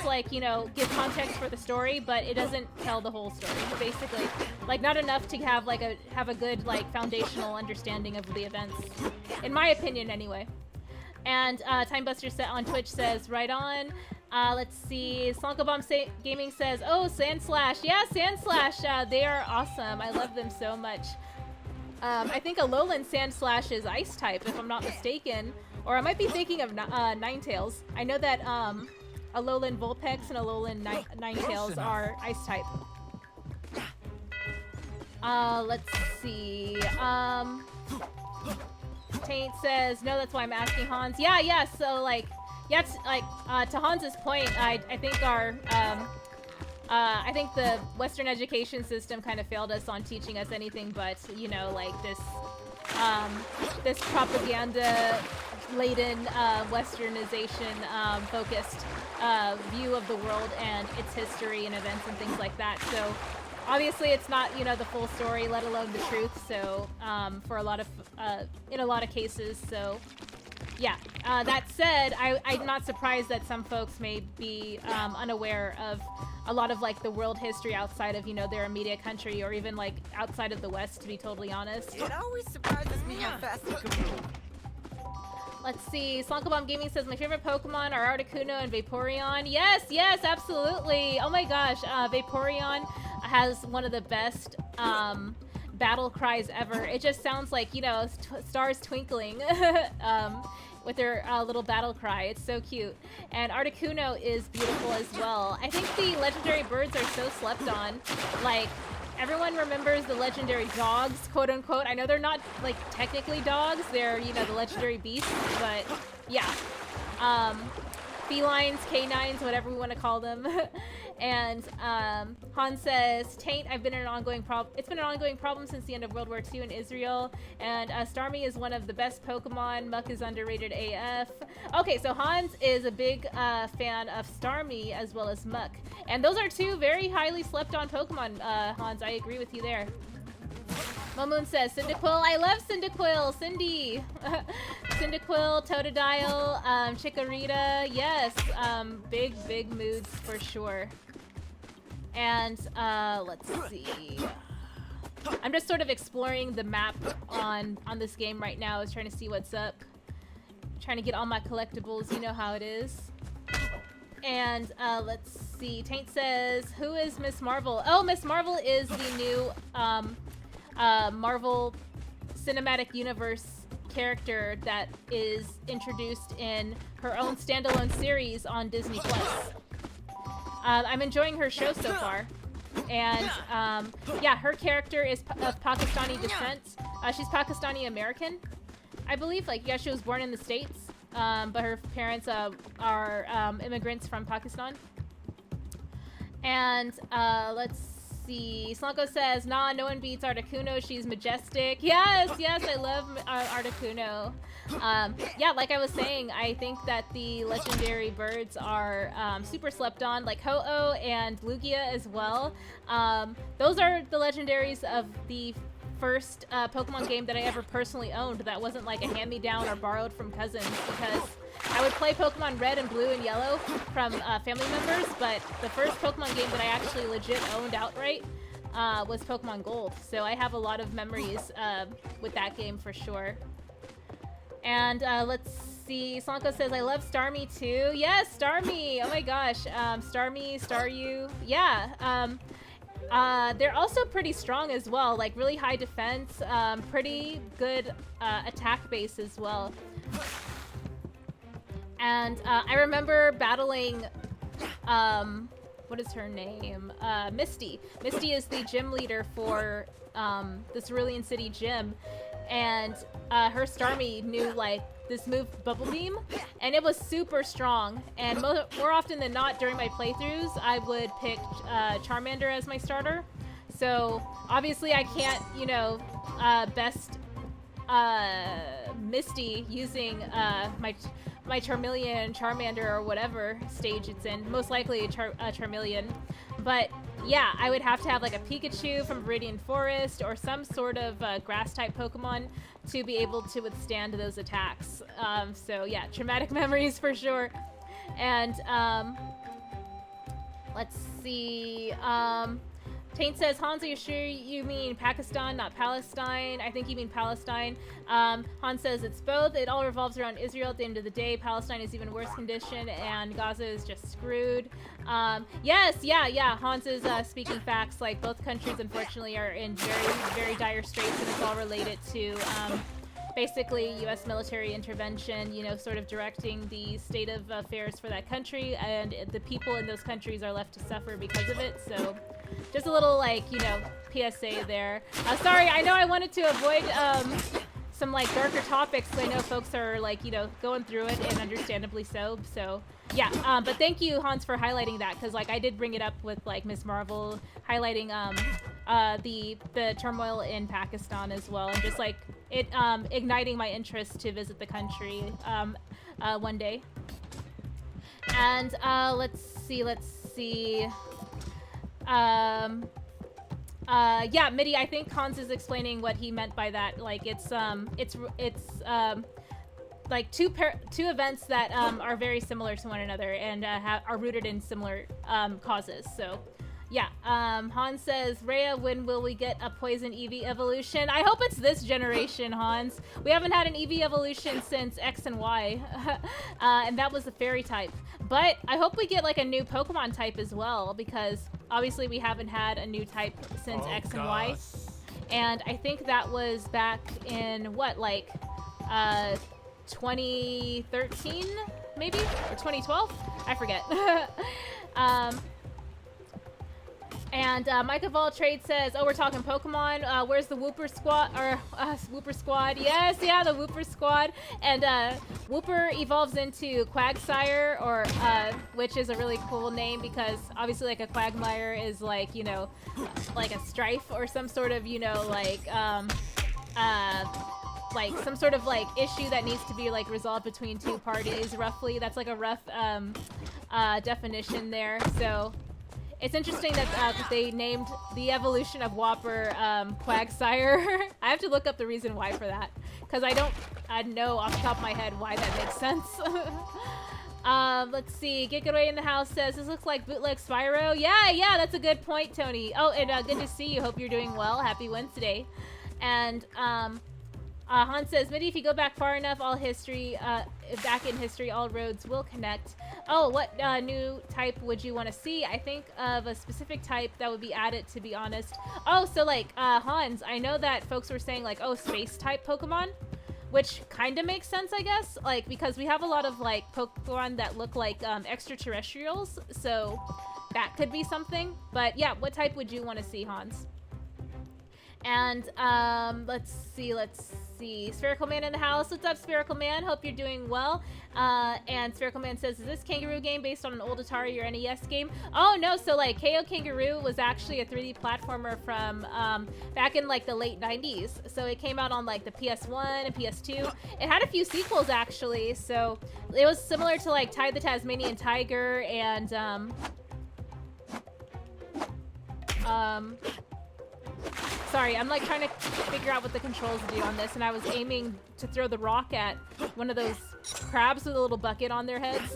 give context for the story, but it doesn't tell the whole story, basically. Not enough to have, have a good, foundational understanding of the events. In my opinion, anyway. And, Time Buster on Twitch says, right on. Let's see, Slonkabomb Gaming says, oh, Sandslash. Yeah, Sandslash, they are awesome. I love them so much. I think Alolan Sandslash is Ice type, if I'm not mistaken. Or I might be thinking of Ninetales. I know that Alolan Vulpix and Alolan Ninetales are Ice type. Let's see. Taint says, no, that's why I'm asking Hans. Yeah, so to Hans's point, I think I think the Western education system kind of failed us on teaching us anything but, this propaganda-laden, Westernization focused view of the world and its history and events and things like that. So obviously it's not, the full story, let alone the truth. So for a lot of, in a lot of cases. So yeah, that said, I'm not surprised that some folks may be unaware of a lot of the world history outside of their immediate country, or even outside of the West, to be totally honest. It always surprises me how fast it can move. Let's see, Slonkabomb Gaming says, my favorite Pokemon are Articuno and Vaporeon. Yes, absolutely. Oh my gosh, Vaporeon has one of the best battle cries ever. It just sounds like, stars twinkling with their little battle cry. It's so cute. And Articuno is beautiful as well. I think the legendary birds are so slept on. Everyone remembers the legendary dogs, quote unquote. I know they're not technically dogs, they're the legendary beasts, but yeah. Felines, canines, whatever we want to call them. And Han says, Taint, it's been an ongoing problem since the end of World War II in Israel. And Starmie is one of the best Pokemon. Muck is underrated AF. Okay, so Hans is a big fan of Starmie as well as Muck. And those are two very highly slept on Pokemon, Hans. I agree with you there. Momoon says, Cyndaquil. I love Cyndaquil. Cindy. Cyndaquil, Totodile, Chikorita, yes, big moods for sure. And let's see. I'm just sort of exploring the map on this game right now. I was trying to see what's up. Trying to get all my collectibles, you know how it is. And let's see. Taint says, who is Miss Marvel? Oh, Miss Marvel is the new Marvel Cinematic Universe character that is introduced in her own standalone series on Disney Plus. I'm enjoying her show so far. And yeah, her character is of Pakistani descent. She's Pakistani American, I believe. Like, yeah, she was born in the States, but her parents are immigrants from Pakistan. And let's see. Slunko says, nah, no one beats Articuno. She's majestic. Yes, I love Articuno. Yeah, like I was saying, I think that the legendary birds are super slept on, like Ho-Oh and Lugia as well. Those are the legendaries of the first Pokemon game that I ever personally owned that wasn't like a hand-me-down or borrowed from cousins, because I would play Pokemon Red and Blue and Yellow from family members, but the first Pokemon game that I actually legit owned outright was Pokemon Gold. So I have a lot of memories with that game for sure. And let's see. Slanko says, I love Starmie too. Yes, Starmie. Oh my gosh. Starmie, Staryu. Yeah. They're also pretty strong as well. Like, really high defense. Pretty good attack base as well. And I remember battling, what is her name? Misty. Misty is the gym leader for the Cerulean City gym. And her Starmie knew, like, this move, Bubble Beam, and it was super strong. And more often than not, during my playthroughs, I would pick Charmander as my starter. So, obviously, I can't, you know, best Misty using my Charmeleon, Charmander, or whatever stage it's in. Most likely a Charmeleon. But yeah, I would have to have like a Pikachu from Viridian Forest or some sort of grass-type Pokemon to be able to withstand those attacks. So yeah, traumatic memories for sure. And let's see. Taint says, Hans, are you sure you mean Pakistan, not Palestine? I think you mean Palestine. Hans says it's both. It all revolves around Israel at the end of the day. Palestine is even worse condition, and Gaza is just screwed. Yes, yeah. Hans is speaking facts. Like, both countries, unfortunately, are in very, very dire straits, and it's all related to basically U.S. military intervention, you know, sort of directing the state of affairs for that country, and the people in those countries are left to suffer because of it. So just a little, like, you know, PSA there. Sorry, I know I wanted to avoid some, like, darker topics, so I know folks are, like, you know, going through it, and understandably so. So, yeah, but thank you, Hans, for highlighting that, because, like, I did bring it up with, like, Miss Marvel, highlighting the turmoil in Pakistan as well, and just, like, it igniting my interest to visit the country one day. And let's see. Yeah, Mitty, I think Hans is explaining what he meant by that. Like, it's like two events that are very similar to one another and are rooted in similar causes. So, yeah. Hans says, Rhea, when will we get a Poison Eevee evolution? I hope it's this generation, Hans. We haven't had an Eevee evolution since X and Y, and that was the fairy type. But I hope we get, like, a new Pokemon type as well, because obviously we haven't had a new type since X and Y. And I think that was back in, what, like, 2013, maybe? Or 2012? I forget. And Micah Vol Trade says, oh, we're talking Pokemon. Where's the Wooper Squad? Or Wooper Squad. Yes, yeah, the Wooper Squad. And Wooper evolves into Quagsire, or which is a really cool name because obviously, like, a Quagmire is, like, you know, like a strife or some sort of, you know, like some sort of, like, issue that needs to be, like, resolved between two parties, roughly. That's, like, a rough definition there. So it's interesting that they named the evolution of Whopper Quagsire. I have to look up the reason why for that, because I don't know off the top of my head why that makes sense. Let's see. Get Away in the House says, this looks like bootleg Spyro. Yeah, that's a good point, Tony. Oh, and good to see you. Hope you're doing well. Happy Wednesday. And, Han says, Mitty, if you go back far enough, back in history, all roads will connect. Oh, what new type would you want to see? I think of a specific type that would be added, to be honest. Oh, so like, Hans, I know that folks were saying like, oh, space type Pokemon, which kind of makes sense, I guess. Like, because we have a lot of like Pokemon that look like extraterrestrials, so that could be something. But yeah, what type would you want to see, Hans? And let's see. Spherical Man in the house. What's up, Spherical Man? Hope you're doing well. And Spherical Man says, is this Kangeroo game based on an old Atari or NES game? Oh, no. So, like, KO Kangaroo was actually a 3D platformer from back in, like, the late 90s. So it came out on, like, the PS1 and PS2. It had a few sequels, actually. So it was similar to, like, Ty the Tasmanian Tiger and, sorry, I'm like trying to figure out what the controls do on this, and I was aiming to throw the rock at one of those crabs with a little bucket on their heads.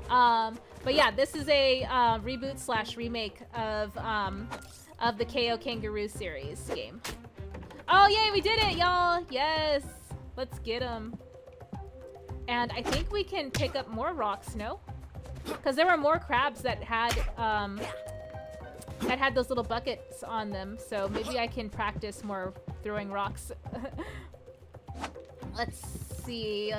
But yeah, this is a reboot / remake of the KO Kangaroo series game. Oh yay, we did it, y'all! Yes, let's get them. And I think we can pick up more rocks, no? Because there were more crabs that had those little buckets on them, so maybe I can practice more throwing rocks. Let's see.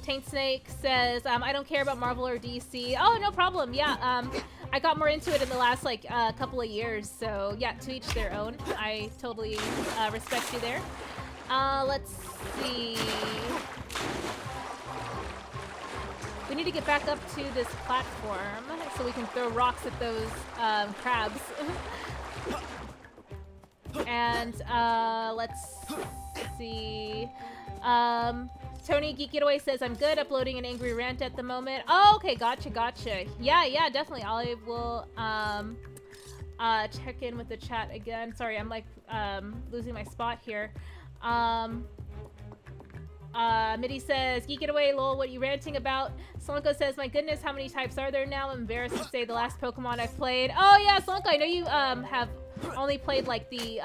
Taint Snake says, I don't care about Marvel or DC. Oh, no problem. Yeah, I got more into it in the last, like, couple of years, so yeah, to each their own. I totally respect you there. Let's see. We need to get back up to this platform so we can throw rocks at those crabs. And let's see. Tony Geek Getaway says, I'm good, uploading an angry rant at the moment. Oh, okay, gotcha. Yeah, definitely. I will check in with the chat again. Sorry, I'm like losing my spot here. Mitty says, Geek It Away, lol, what are you ranting about? Slunko says, my goodness, how many types are there now? I'm embarrassed to say the last Pokemon I've played. Oh yeah, Slunko, I know you have only played like the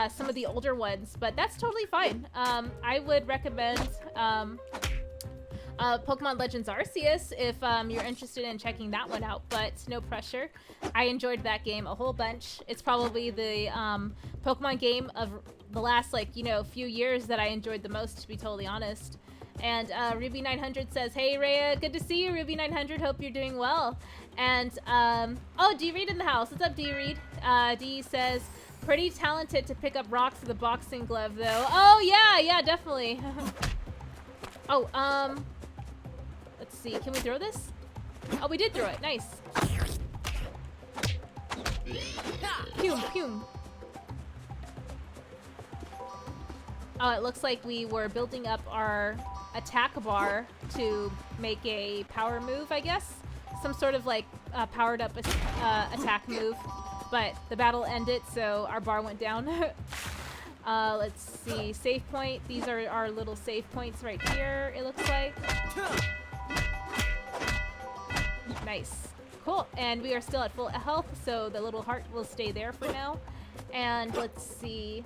some of the older ones, but that's totally fine. I would recommend Pokemon Legends Arceus if you're interested in checking that one out, but no pressure. I enjoyed that game a whole bunch. It's probably the Pokemon game of the last, like, you know, few years that I enjoyed the most, to be totally honest. And Ruby900 says, hey Rhea, good to see you, Ruby900, hope you're doing well. And oh, D-Reed in the house. What's up, D-Reed? D says, pretty talented to pick up rocks with a boxing glove though. Oh yeah, definitely. Oh, let's see, can we throw this? Oh, we did throw it, nice. Pew. Oh, it looks like we were building up our attack bar to make a power move, I guess. Some sort of like powered up attack move. But the battle ended, so our bar went down. Let's see, save point. These are our little save points right here, it looks like. Nice. Cool. And we are still at full health, so the little heart will stay there for now. And let's see.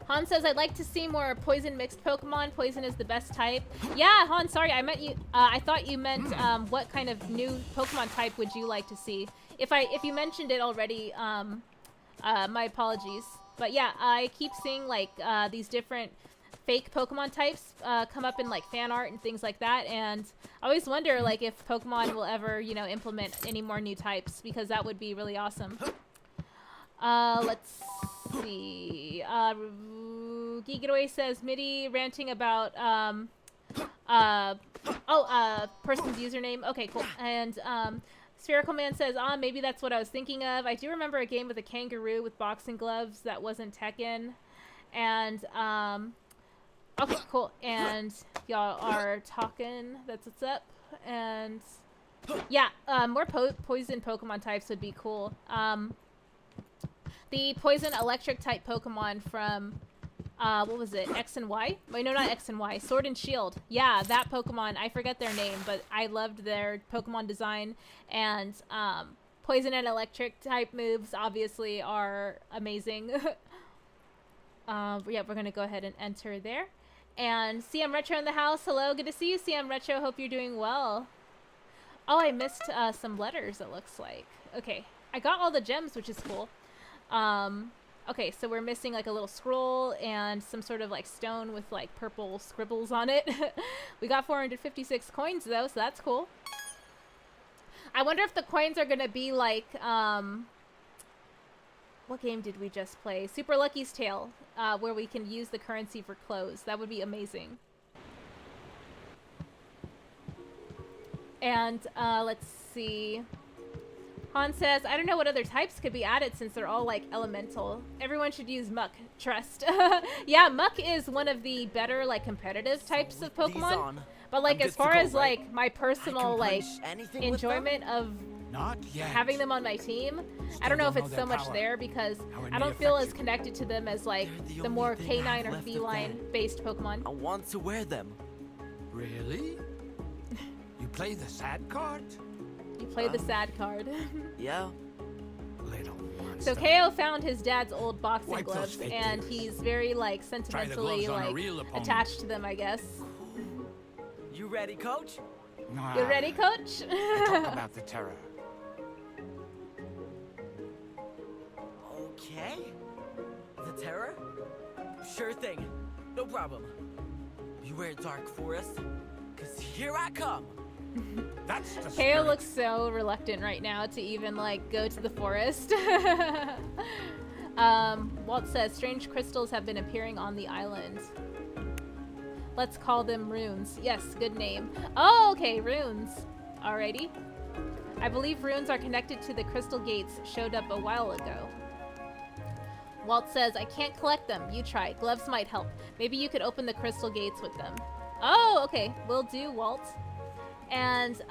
Han says, I'd like to see more poison mixed Pokemon. Poison is the best type. Yeah, Han, sorry, I meant you. I thought you meant what kind of new Pokemon type would you like to see? If you mentioned it already, my apologies. But yeah, I keep seeing like these different fake Pokemon types come up in like fan art and things like that, and I always wonder like if Pokemon will ever, you know, implement any more new types, because that would be really awesome. Let's see. Geek It Away says, Mitty ranting about person's username. Okay, cool. And Spherical Man says, maybe that's what I was thinking of. I do remember a game with a kangaroo with boxing gloves that wasn't Tekken. And okay, cool. And y'all are talking. That's what's up. And yeah, more poison Pokemon types would be cool. The poison electric type Pokemon from what was it? X and Y? Wait, no, not X and Y. Sword and Shield. Yeah, that Pokemon. I forget their name, but I loved their Pokemon design. And Poison and Electric type moves obviously are amazing. Yeah, we're going to go ahead and enter there. And CM Retro in the house. Hello, good to see you, CM Retro. Hope you're doing well. Oh, I missed some letters, it looks like. Okay, I got all the gems, which is cool. Okay, so we're missing like a little scroll and some sort of like stone with like purple scribbles on it. We got 456 coins though, so that's cool. I wonder if the coins are gonna be like, what game did we just play? Super Lucky's Tale, where we can use the currency for clothes. That would be amazing. And let's see. Han says, I don't know what other types could be added since they're all like elemental. Everyone should use Muck. Trust. Yeah, Muck is one of the better like competitive types of Pokemon. But like as far as like my personal like enjoyment of Not yet. having them on my team, I don't know if it's so much there because I don't feel as connected to them as like the more canine or feline based Pokemon. I want to wear them. Really? You play the sad card? You play the sad card. Yeah. Little So monster. KO found his dad's old boxing Wipe those gloves, fake and tears. he's very like Try the sentimentally gloves on a like real opponent. attached to them, I guess. You ready, coach? Nah, You ready, coach? Talk about the terror. Okay. The terror? Sure thing. No problem. Beware, Dark Forest. Cause here I come. That's the KO spirit. looks so reluctant right now to even like go to the forest. Walt says strange crystals have been appearing on the island. Let's call them runes. Yes, good name. Oh, okay, runes. Alrighty. I believe runes are connected to the crystal gates showed up a while ago. Walt says, I can't collect them. You try. Gloves might help. Maybe you could open the crystal gates with them. Oh, okay. Will do, Walt. And,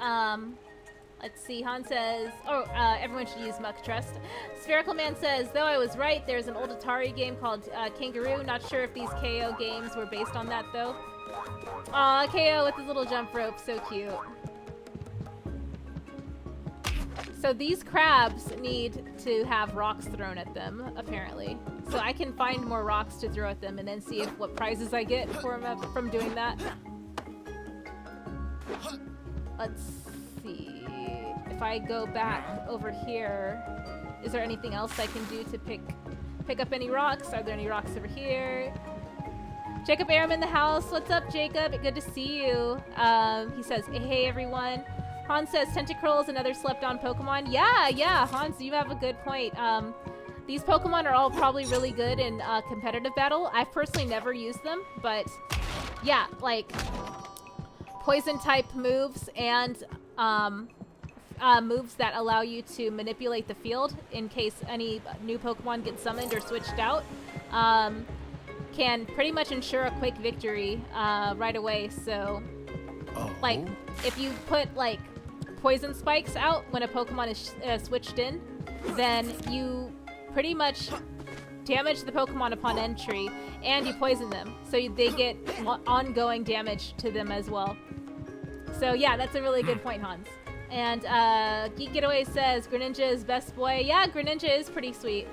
let's see. Han says, everyone should use Muck Trust. Spherical Man says, though I was right, there's an old Atari game called Kangeroo. Not sure if these KO games were based on that, though. Aw, KO with his little jump rope. So cute. So these crabs need to have rocks thrown at them, apparently. So I can find more rocks to throw at them and then see what prizes I get from doing that. Let's see. If I go back over here, is there anything else I can do to pick up any rocks? Are there any rocks over here? Jacob Aram in the house. What's up, Jacob? Good to see you. He says, hey, everyone. Hans says Tentacruel is another slept-on Pokemon. Yeah, Hans, you have a good point. These Pokemon are all probably really good in competitive battle. I've personally never used them, but yeah, like poison-type moves and moves that allow you to manipulate the field in case any new Pokemon get summoned or switched out can pretty much ensure a quick victory right away. So, like, if you put, like, poison spikes out when a Pokemon is switched in, then you pretty much damage the Pokemon upon entry, and you poison them, so they get ongoing damage to them as well. So yeah, that's a really good point, Hans. And Geek Getaway says Greninja is best boy. Yeah, Greninja is pretty sweet.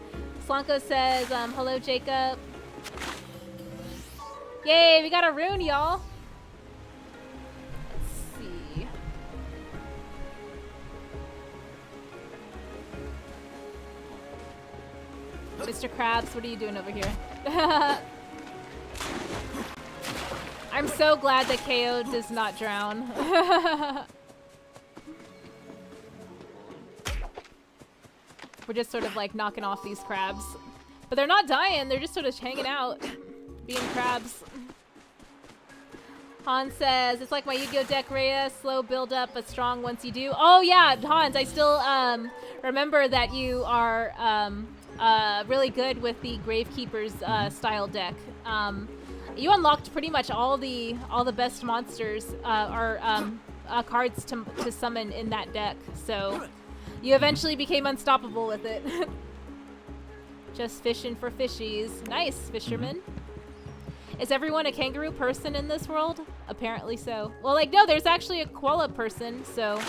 Slanko says, hello, Jacob. Yay, we got a rune, y'all. Mr. Krabs, what are you doing over here? I'm so glad that KO does not drown. We're just sort of like knocking off these crabs. But they're not dying, they're just sort of hanging out, being crabs. Hans says, it's like my Yu-Gi-Oh deck, Rhea. Slow build up, but strong once you do. Oh yeah, Hans, I still remember that you are really good with the Gravekeeper's style deck. You unlocked pretty much all the best monsters or cards to summon in that deck, so you eventually became unstoppable with it. Just fishing for fishies. Nice, fisherman. Is everyone a kangaroo person in this world? Apparently so. Well, like, no, there's actually a koala person, so...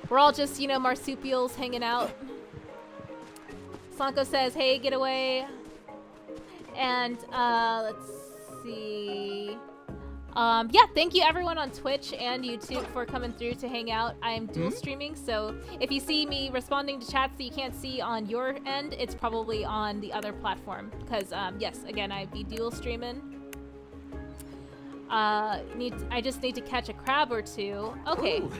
We're all just, you know, marsupials hanging out. Slanko says, hey, get away. And, let's see... yeah, thank you everyone on Twitch and YouTube for coming through to hang out. I'm dual streaming, so if you see me responding to chats that you can't see on your end, it's probably on the other platform. Because, yes, again, I'd be dual streaming. I just need to catch a crab or two. Okay. Ooh.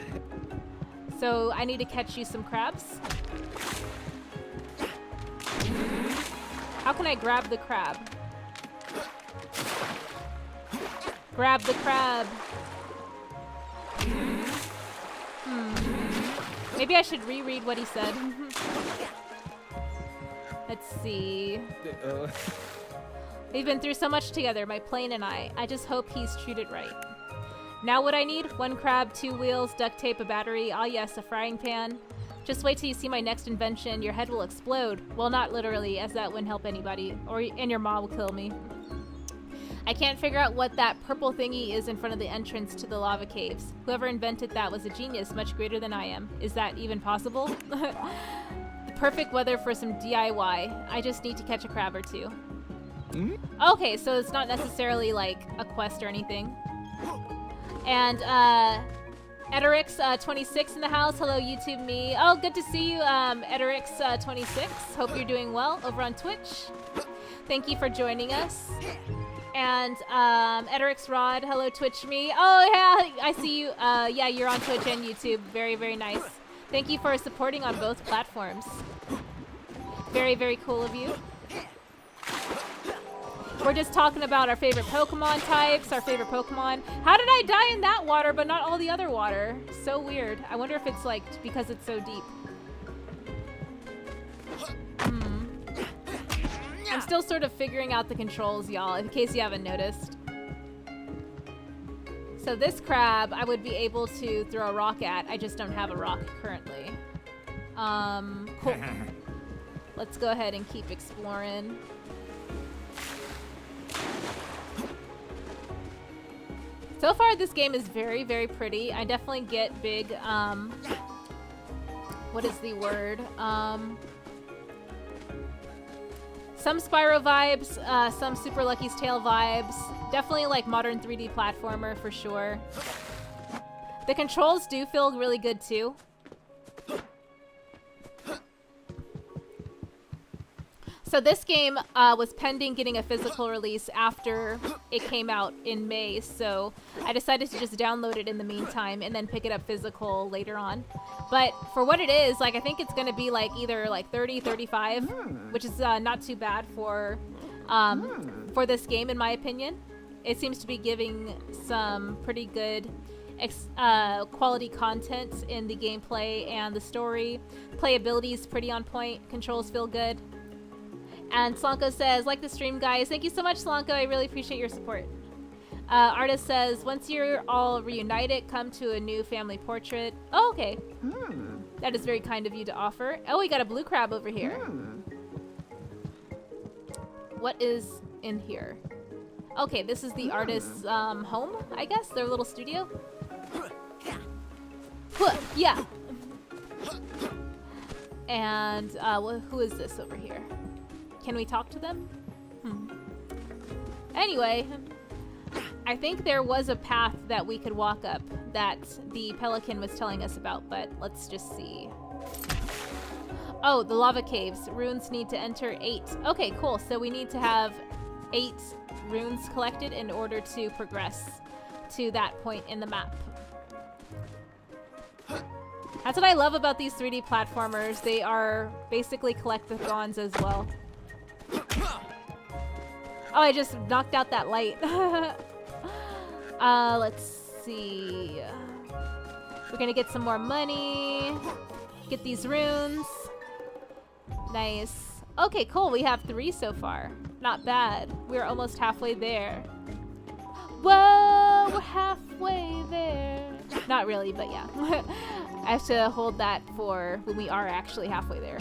So I need to catch you some crabs. How can I grab the crab? Grab the crab. Maybe I should reread what he said. Let's see. We've been through so much together, my plane and I. I just hope he's treated right. Now what I need? 1 crab, 2 wheels, duct tape, a battery. Ah yes, a frying pan. Just wait till you see my next invention. Your head will explode. Well, not literally, as that wouldn't help anybody. And your mom will kill me. I can't figure out what that purple thingy is in front of the entrance to the lava caves. Whoever invented that was a genius, much greater than I am. Is that even possible? The perfect weather for some DIY. I just need to catch a crab or two. Okay, so it's not necessarily like a quest or anything. And Ederix26 in the house. Hello, YouTube me. Oh, good to see you, Ederix26. Hope you're doing well over on Twitch. Thank you for joining us. And Ederix Rod, hello, Twitch me. Oh yeah, I see you. Yeah, you're on Twitch and YouTube. Very, very nice. Thank you for supporting on both platforms. Very, very cool of you. We're just talking about our favorite Pokemon types, our favorite Pokemon. How did I die in that water but not all the other water? So weird. I wonder if it's like because it's so deep. I'm still sort of figuring out the controls, y'all, in case you haven't noticed. So this crab, I would be able to throw a rock at. I just don't have a rock currently. Cool. Let's go ahead and keep exploring. So far, this game is very, very pretty. I definitely get big, what is the word? Some Spyro vibes, some Super Lucky's Tale vibes. Definitely like modern 3D platformer for sure. The controls do feel really good too. So this game was pending getting a physical release after it came out in May, so I decided to just download it in the meantime and then pick it up physical later on. But for what it is, like I think it's going to be like either like 30, 35, which is not too bad for this game in my opinion. It seems to be giving some pretty good quality content in the gameplay and the story. Playability is pretty on point. Controls feel good. And Slanko says, like the stream, guys. Thank you so much, Slanko. I really appreciate your support. Artist says, once you're all reunited, come to a new family portrait. Oh, okay. That is very kind of you to offer. Oh, we got a blue crab over here. What is in here? Okay, this is the artist's home, I guess. Their little studio. Yeah. And who is this over here? Can we talk to them? Anyway, I think there was a path that we could walk up that the pelican was telling us about, but let's just see. Oh, the lava caves. Runes need to enter 8. Okay, cool. So we need to have 8 runes collected in order to progress to that point in the map. That's what I love about these 3D platformers. They are basically collectathons as well. Oh, I just knocked out that light. Let's see. We're gonna get some more money. Get these runes. Nice. Okay, cool. We have 3 so far. Not bad. We're almost halfway there. Whoa, we're halfway there. Not really, but yeah. I have to hold that for when we are actually halfway there.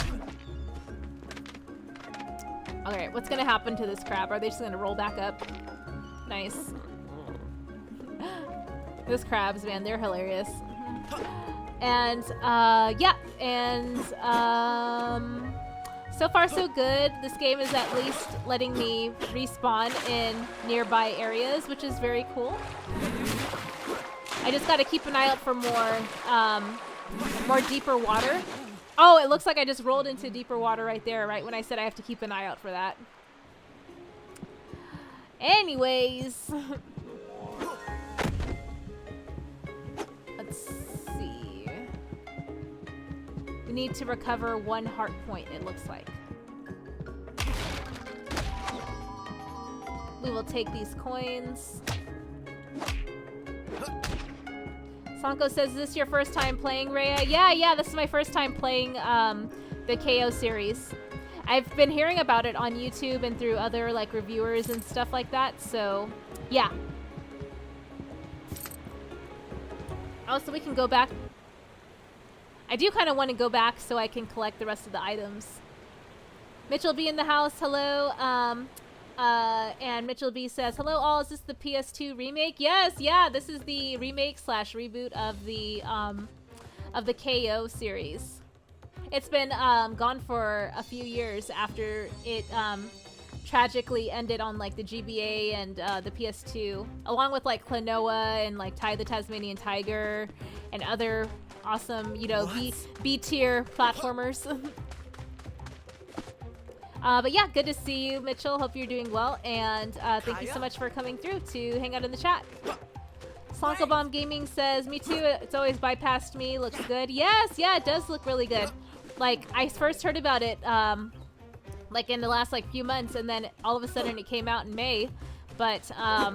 Okay, what's gonna happen to this crab? Are they just gonna roll back up? Nice. Those crabs, man, they're hilarious. And, yeah, and, so far so good. This game is at least letting me respawn in nearby areas, which is very cool. I just gotta keep an eye out for more deeper water. Oh, it looks like I just rolled into deeper water right there, right when I said I have to keep an eye out for that. Anyways. Let's see. We need to recover 1 heart point, it looks like. We will take these coins. Sanko says, is this your first time playing, Rhea? Yeah, this is my first time playing the KO series. I've been hearing about it on YouTube and through other like reviewers and stuff like that, so yeah. Oh, so we can go back. I do kind of want to go back so I can collect the rest of the items. Mitchell B in the house, hello. And Mitchell B says, hello all, is this the PS2 remake? Yes, yeah, this is the remake / reboot of the KO series. It's been gone for a few years after it tragically ended on like the GBA and the PS2, along with like Klonoa and like Ty the Tasmanian Tiger and other awesome, you know, B tier platformers. But yeah, good to see you, Mitchell. Hope you're doing well, and thank you so much for coming through to hang out in the chat. Slonklebomb Gaming says, me too, it's always bypassed me, looks good. Yes, yeah, it does look really good. Like, I first heard about it, like in the last like few months, and then all of a sudden it came out in May, but I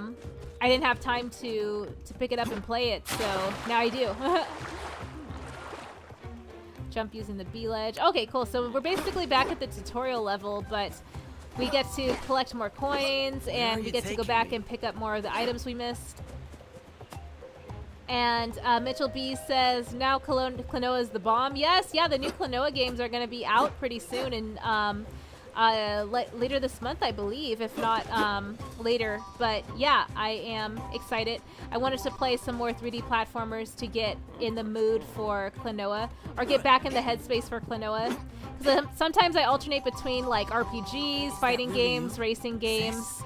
didn't have time to pick it up and play it, so now I do. Jump using the B ledge. Okay, cool. So we're basically back at the tutorial level, but we get to collect more coins, and we get to go back and pick up more of the items we missed. And Mitchell B says, now Klonoa is the bomb. Yes, yeah, the new Klonoa games are going to be out pretty soon, and later this month, I believe, if not later. But yeah, I am excited. I wanted to play some more 3D platformers to get in the mood for Klonoa, or get back in the headspace for Klonoa. Because sometimes I alternate between like RPGs, fighting games, racing games,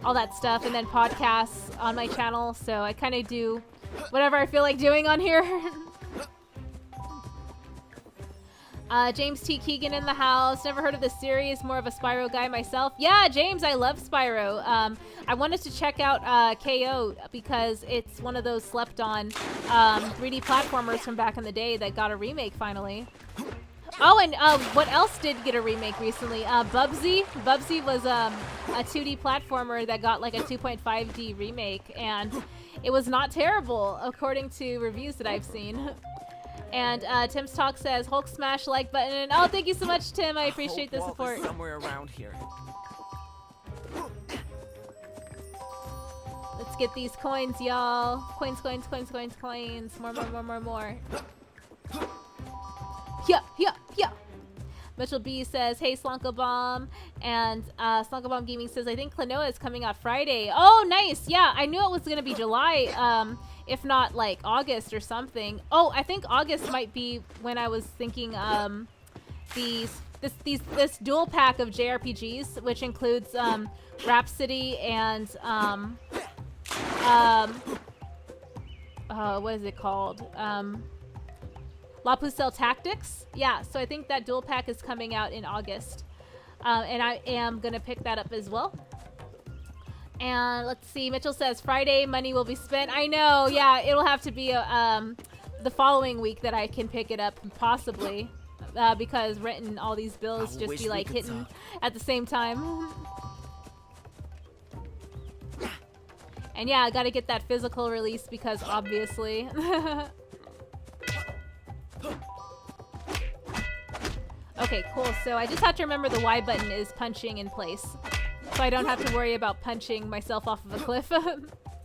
all that stuff, and then podcasts on my channel. So I kind of do whatever I feel like doing on here. James T. Keegan in the house. Never heard of this series. More of a Spyro guy myself. Yeah, James, I love Spyro. I wanted to check out KO because it's one of those slept-on 3D platformers from back in the day that got a remake finally. Oh, and what else did get a remake recently? Bubsy. Bubsy was a 2D platformer that got like a 2.5D remake, and it was not terrible according to reviews that I've seen. And Tim's Talk says, Hulk smash like button. And oh, thank you so much, Tim. I appreciate the support. Somewhere around here. Let's get these coins, y'all. Coins, coins, coins, coins, coins. More, more, more, more, more. Yeah, yeah, yeah. Mitchell B says, hey, Slonkabomb. And Slonkabomb Gaming says, I think Klonoa is coming out Friday. Oh, nice. Yeah, I knew it was going to be July. If not like August or something. Oh, I think August might be when I was thinking this dual pack of JRPGs, which includes Rhapsody and what is it called? La Pucelle Tactics. Yeah, so I think that dual pack is coming out in August, and I am gonna pick that up as well. And let's see, Mitchell says Friday money will be spent. I know, yeah, it'll have to be the following week that I can pick it up, possibly, because rent and all these bills just be like hitting at the same time. And yeah, I gotta get that physical release because obviously. Okay, cool. So I just have to remember the Y button is punching in place, so I don't have to worry about punching myself off of a cliff.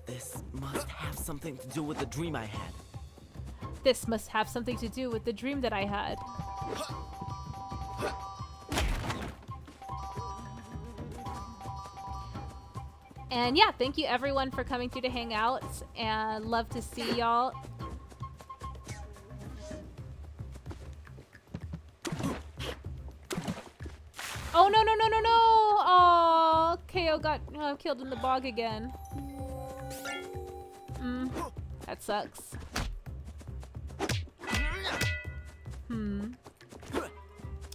This must have something to do with the dream I had. This must have something to do with the dream that I had. And yeah, thank you everyone for coming through to hang out, and love to see y'all. Oh no no no no no! Oh, KO got killed in the bog again. That sucks.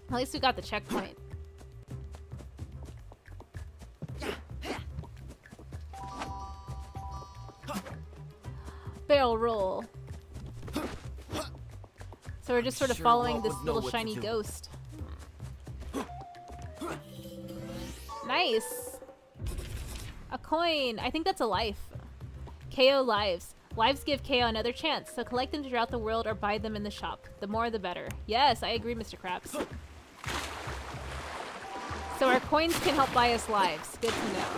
At least we got the checkpoint. Barrel roll. So we're just sort of following this little shiny ghost. Nice. A coin. I think that's a life. KO lives. Lives give KO another chance, so collect them throughout the world or buy them in the shop. The more the better. Yes, I agree, Mr. Krabs. So our coins can help buy us lives. Good to know.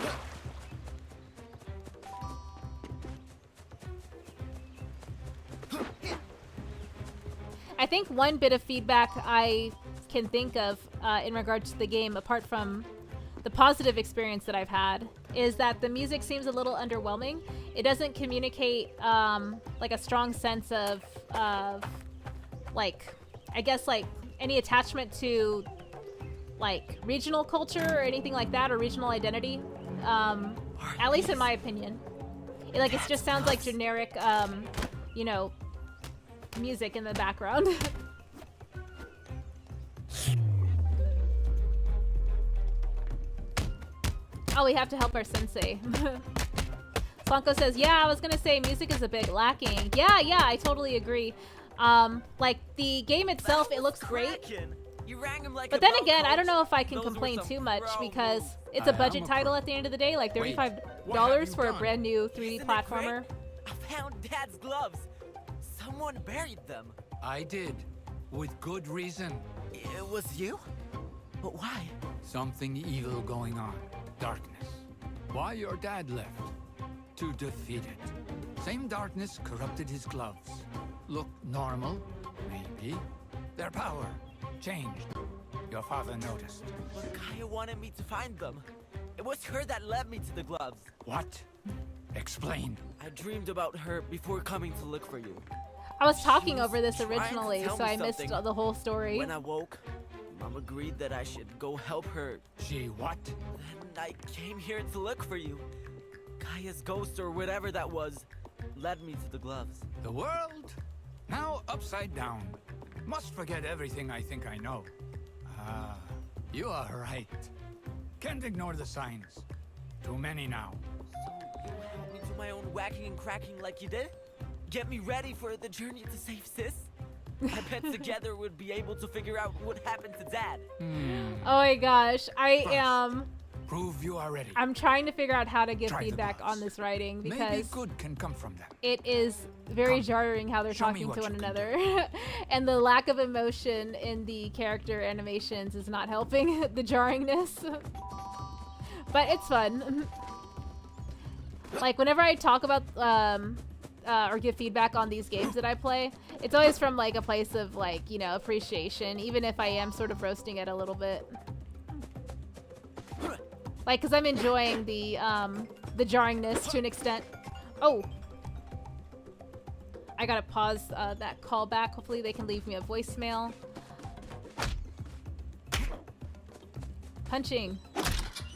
I think one bit of feedback I can think of in regards to the game, apart from the positive experience that I've had, is that the music seems a little underwhelming. It doesn't communicate like a strong sense of like, I guess, like any attachment to like regional culture or anything like that, or regional identity. At least in my opinion. It just sounds like generic, you know, music in the background. Oh, we have to help our sensei. Slanko says, yeah, I was gonna say music is a bit lacking. Yeah, I totally agree. Like, the game itself, it looks great. But then again, I don't know if I can complain too much, because it's a budget title at the end of the day, like $35 for a brand new 3D platformer. I found Dad's gloves. Someone buried them. I did, with good reason. It was you? But why? Something evil going on. Darkness. Why your dad left? To defeat it. Same darkness corrupted his gloves. Look normal, maybe. Their power changed. Your father noticed. But Kaya wanted me to find them. It was her that led me to the gloves. What? Explain. I dreamed about her before coming to look for you. I was talking over this originally, so I missed the whole story. When I woke, Mom agreed that I should go help her. She what? Then I came here to look for you. Kaya's ghost, or whatever that was, led me to the gloves. The world? Now upside down. Must forget everything I think I know. Ah, you are right. Can't ignore the signs. Too many now. So you helped me do my own whacking and cracking like you did? Get me ready for the journey to save Sis? I bet together we'd be able to figure out what happened to Dad. Oh my gosh, I am... Prove you are ready. I'm trying to figure out how to give Try feedback on this writing, because maybe good can come from that. it is very jarring how they're Show me talking what to one you can another. And the lack of emotion in the character animations is not helping the jarringness. But it's fun. Like, whenever I talk about or give feedback on these games that I play, it's always from like a place of like, you know, appreciation, even if I am sort of roasting it a little bit. Like, cause I'm enjoying the jarringness to an extent. Oh, I gotta pause that call back. Hopefully they can leave me a voicemail. Punching.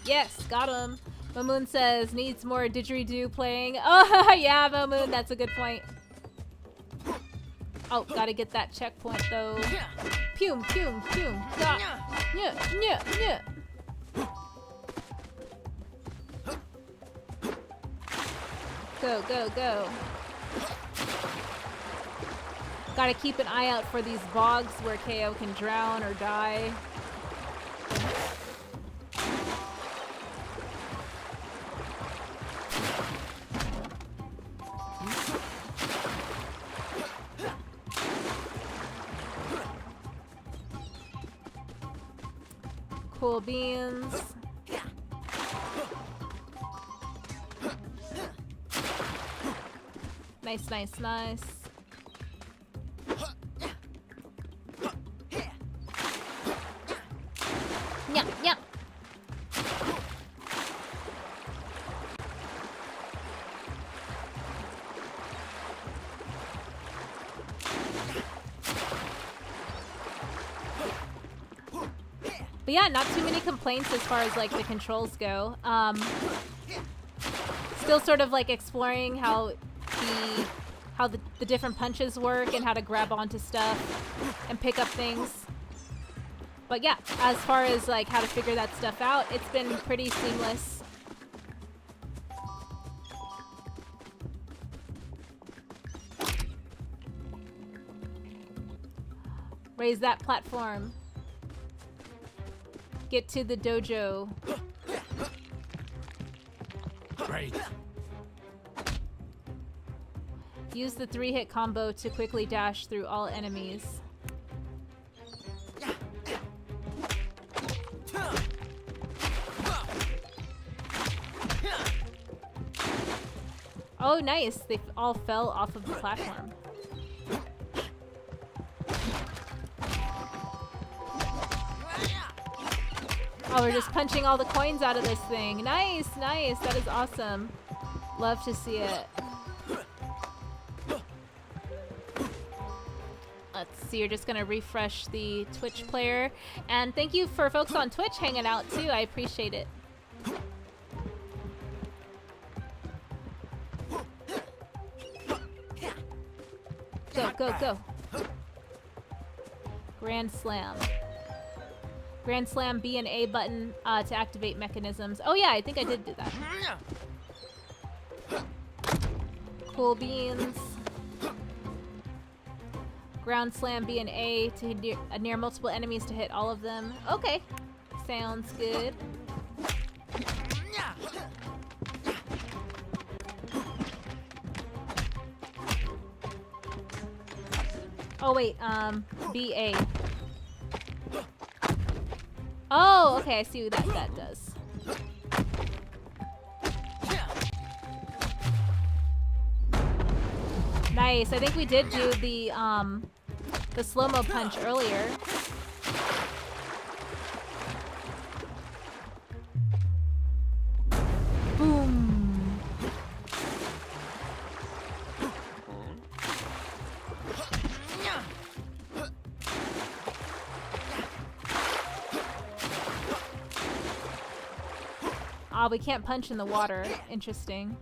Yes, got him. Momoon says, needs more didgeridoo playing. Oh, yeah, Momoon, that's a good point. Oh, gotta get that checkpoint, though. Pum, pum, pum. Yeah, yeah, yeah. Go, go, go. Gotta keep an eye out for these bogs where KO can drown or die. Cool beans. Nice, nice, nice. Yeah, yeah. But yeah, not too many complaints as far as like the controls go. Still sort of like exploring how the different punches work and how to grab onto stuff and pick up things. But yeah, as far as like how to figure that stuff out, it's been pretty seamless. Raise that platform. Get to the dojo. Great. Use the 3-hit combo to quickly dash through all enemies. Oh, nice. They all fell off of the platform. Oh, we're just punching all the coins out of this thing. Nice, nice. That is awesome. Love to see it. Let's see. You're just going to refresh the Twitch player. And thank you for folks on Twitch hanging out, too. I appreciate it. Go, go, go. Grand Slam. Grand Slam B and A button to activate mechanisms. Oh yeah, I think I did do that. Cool beans. Ground Slam B and A to hit near multiple enemies to hit all of them. Okay, sounds good. Oh wait, BA. Oh, okay, I see what that does. Nice. I think we did do the slow-mo punch earlier. Boom. Ah, we can't punch in the water. Interesting.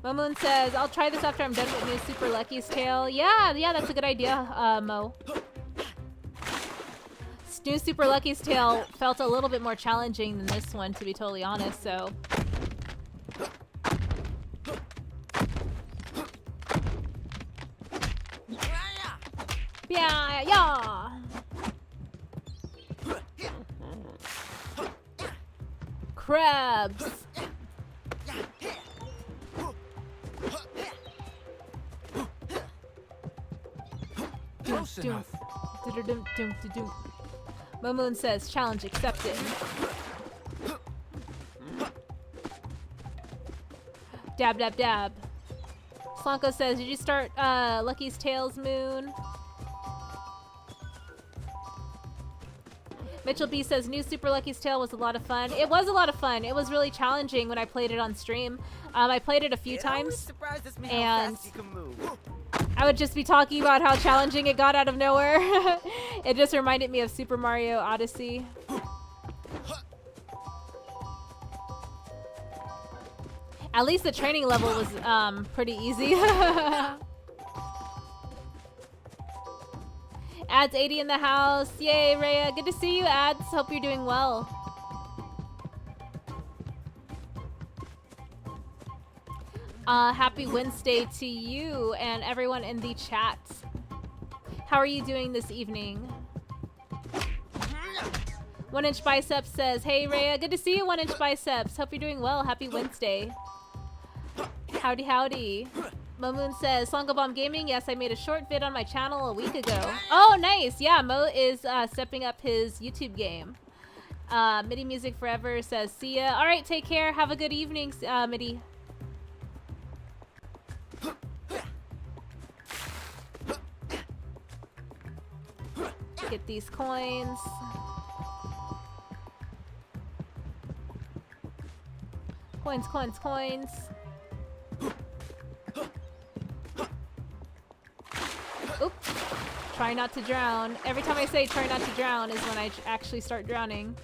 Momoon says, I'll try this after I'm done with New Super Lucky's Tale. Yeah, that's a good idea, Mo. New Super Lucky's Tale felt a little bit more challenging than this one, to be totally honest, so... Yeah, yeah! Crabs! Close enough. Momoon says, challenge accepted. Dab, dab, dab. Slanko says, did you start Lucky's Tales, Moon? Mitchell B says, New Super Lucky's Tale was a lot of fun. It was a lot of fun. It was really challenging when I played it on stream. I played it a few times, and I would just be talking about how challenging it got out of nowhere. It just reminded me of Super Mario Odyssey. At least the training level was pretty easy. Ads 80 in the house. Yay, Rhea. Good to see you, Ads. Hope you're doing well. Happy Wednesday to you and everyone in the chat. How are you doing this evening? 1 Inch Biceps says, hey, Rhea. Good to see you, 1 Inch Biceps. Hope you're doing well. Happy Wednesday. Howdy, howdy. Momoon says, Slongo Bomb Gaming, yes, I made a short vid on my channel a week ago. Oh, nice. Yeah, Mo is stepping up his YouTube game. MIDI Music Forever says, see ya. All right, take care. Have a good evening, MIDI. Get these coins. Coins, coins, coins. Oop. Try not to drown. Every time I say try not to drown is when I actually start drowning.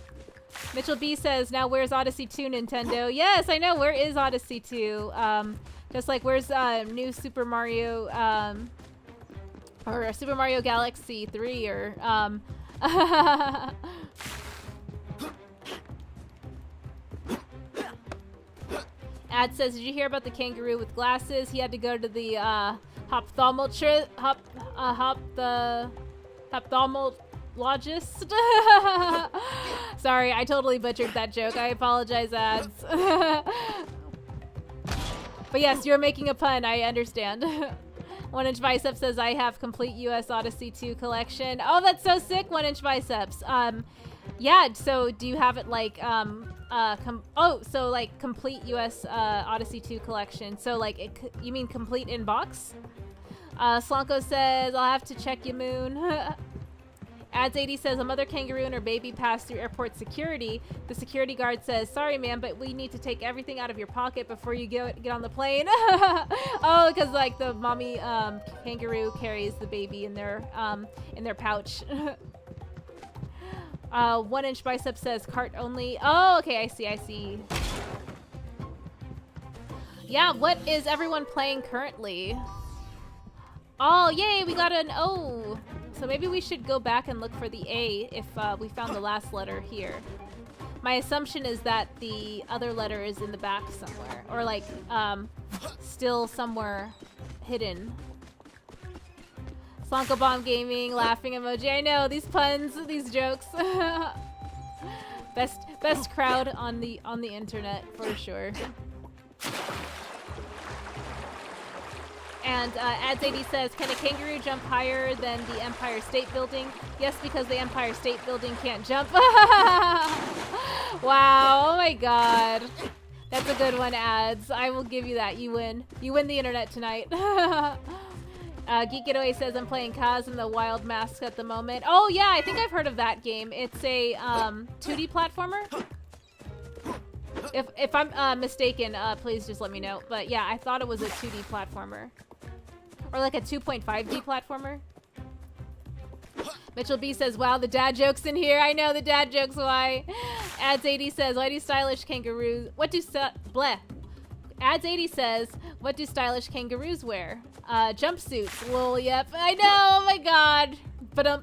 Mitchell B says, now where's Odyssey 2, Nintendo? Yes, I know. Where is Odyssey 2? Just like where's new Super Mario, or Super Mario Galaxy 3, or Ad says, did you hear about the kangaroo with glasses? He had to go to the ophthalmologist. Sorry, I totally butchered that joke. I apologize, Ads. But yes, you're making a pun. I understand. 1 Inch Bicep says, I have complete US Odyssey 2 collection. Oh, that's so sick, 1 Inch Biceps. Yeah, so do you have it like, so like complete US Odyssey 2 collection. So like, you mean complete in box? Slonko says, I'll have to check you, Moon. Ads80 says, a mother kangaroo and her baby passed through airport security. The security guard says, sorry, ma'am, but we need to take everything out of your pocket before you get on the plane. Oh, because like the mommy kangaroo carries the baby in their pouch. 1 Inch Bicep says, cart only. Oh, okay, I see. Yeah, what is everyone playing currently? Oh, yay, we got an O. So maybe we should go back and look for the A if we found the last letter here. My assumption is that the other letter is in the back somewhere, or like still somewhere hidden. Slonko Bomb Gaming, laughing emoji. I know, these puns, these jokes. Best crowd on the internet for sure. And Ads80 says, can a kangaroo jump higher than the Empire State Building? Yes, because the Empire State Building can't jump. Wow, oh my god. That's a good one, Ads. I will give you that. You win. You win the internet tonight. Geek Getaway says, I'm playing Kaz in the Wild Mask at the moment. Oh yeah, I think I've heard of that game. It's a 2D platformer. If I'm mistaken, please just let me know. But yeah, I thought it was a 2D platformer. Or like a 2.5D platformer. Mitchell B says, wow, the dad jokes in here. I know the dad jokes, why? Ads80 says, why do stylish kangaroos... Ads80 says, what do stylish kangaroos wear? Jumpsuits. Lol, yep. I know, oh my god. But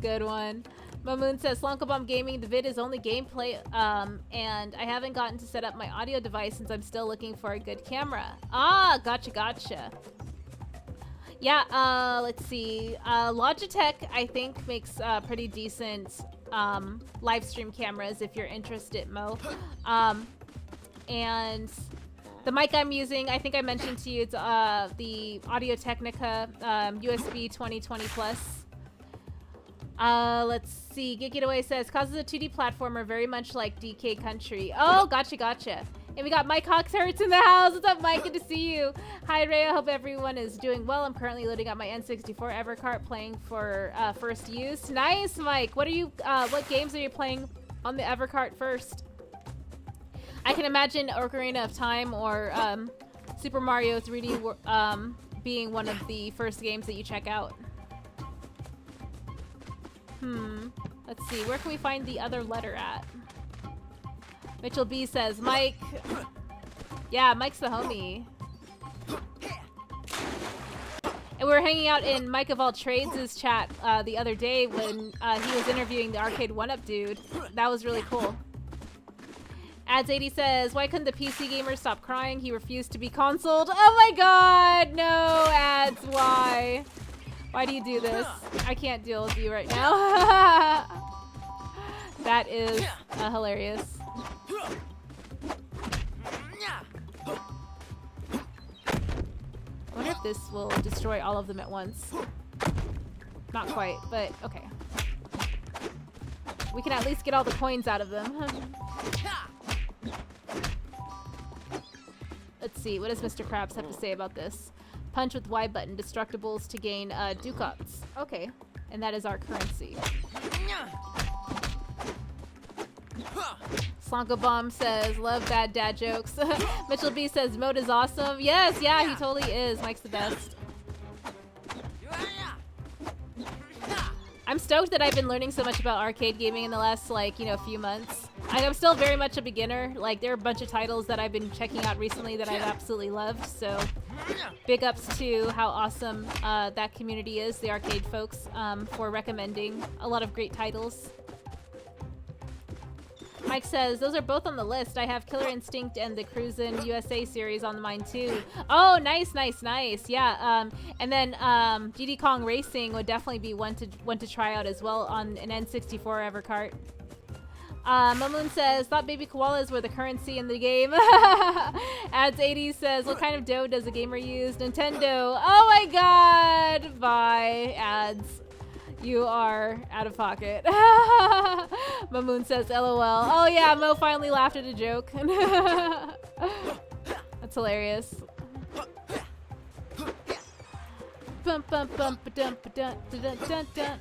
good one. Mamoon says, Slonko Bomb Gaming, the vid is only gameplay, and I haven't gotten to set up my audio device since I'm still looking for a good camera. Ah, gotcha. Yeah, let's see. Logitech, I think, makes pretty decent live stream cameras if you're interested, Mo. And the mic I'm using, I think I mentioned to you, it's the Audio-Technica USB 2020 Plus. Let's see. Geek Getaway says, causes a 2D platformer very much like DK Country. Oh, gotcha. And we got Mike Hawks Hurts in the house. What's up, Mike? Good to see you. Hi, Ray. I hope everyone is doing well. I'm currently loading up my N64 Evercart, playing for first use. Nice, Mike. What games are you playing on the Evercart first? I can imagine Ocarina of Time or Super Mario 3D being one of the first games that you check out. Let's see. Where can we find the other letter at? Mitchell B says, Mike. Yeah, Mike's the homie. And we were hanging out in Mike of All Trades' chat the other day when he was interviewing the Arcade 1-Up dude. That was really cool. Ads80 says, why couldn't the PC gamer stop crying? He refused to be consoled. Oh my god! No, Ads, why? Why do you do this? I can't deal with you right now. That is hilarious. I wonder if this will destroy all of them at once. Not quite, but okay. We can at least get all the coins out of them. Let's see, what does Mr. Krabs have to say about this? Punch with Y button, destructibles to gain ducats. Okay, and that is our currency. Slonko Bomb says, love bad dad jokes. Mitchell B says, Mode is awesome. Yes, yeah, he totally is. Mike's the best. stoked that I've been learning so much about arcade gaming in the last, like, you know, few months. I'm still very much a beginner. Like, there are a bunch of titles that I've been checking out recently that I've absolutely loved, so big ups to how awesome that community is, the arcade folks, for recommending a lot of great titles. Mike says, those are both on the list. I have Killer Instinct and the Cruisin' USA series on mine too. Oh, nice, nice, nice. Yeah, and then Diddy Kong Racing would definitely be one to try out as well on an N64 Evercart. Mamoon says, thought baby koalas were the currency in the game. Ads 80 says, what kind of dough does a gamer use? Nintendo. Oh my god. Bye, Ads. You are out of pocket. Mamoon says, LOL. Oh yeah, Mo finally laughed at a joke. That's hilarious. Bum bum bum ba dum ba dun dun dun dun.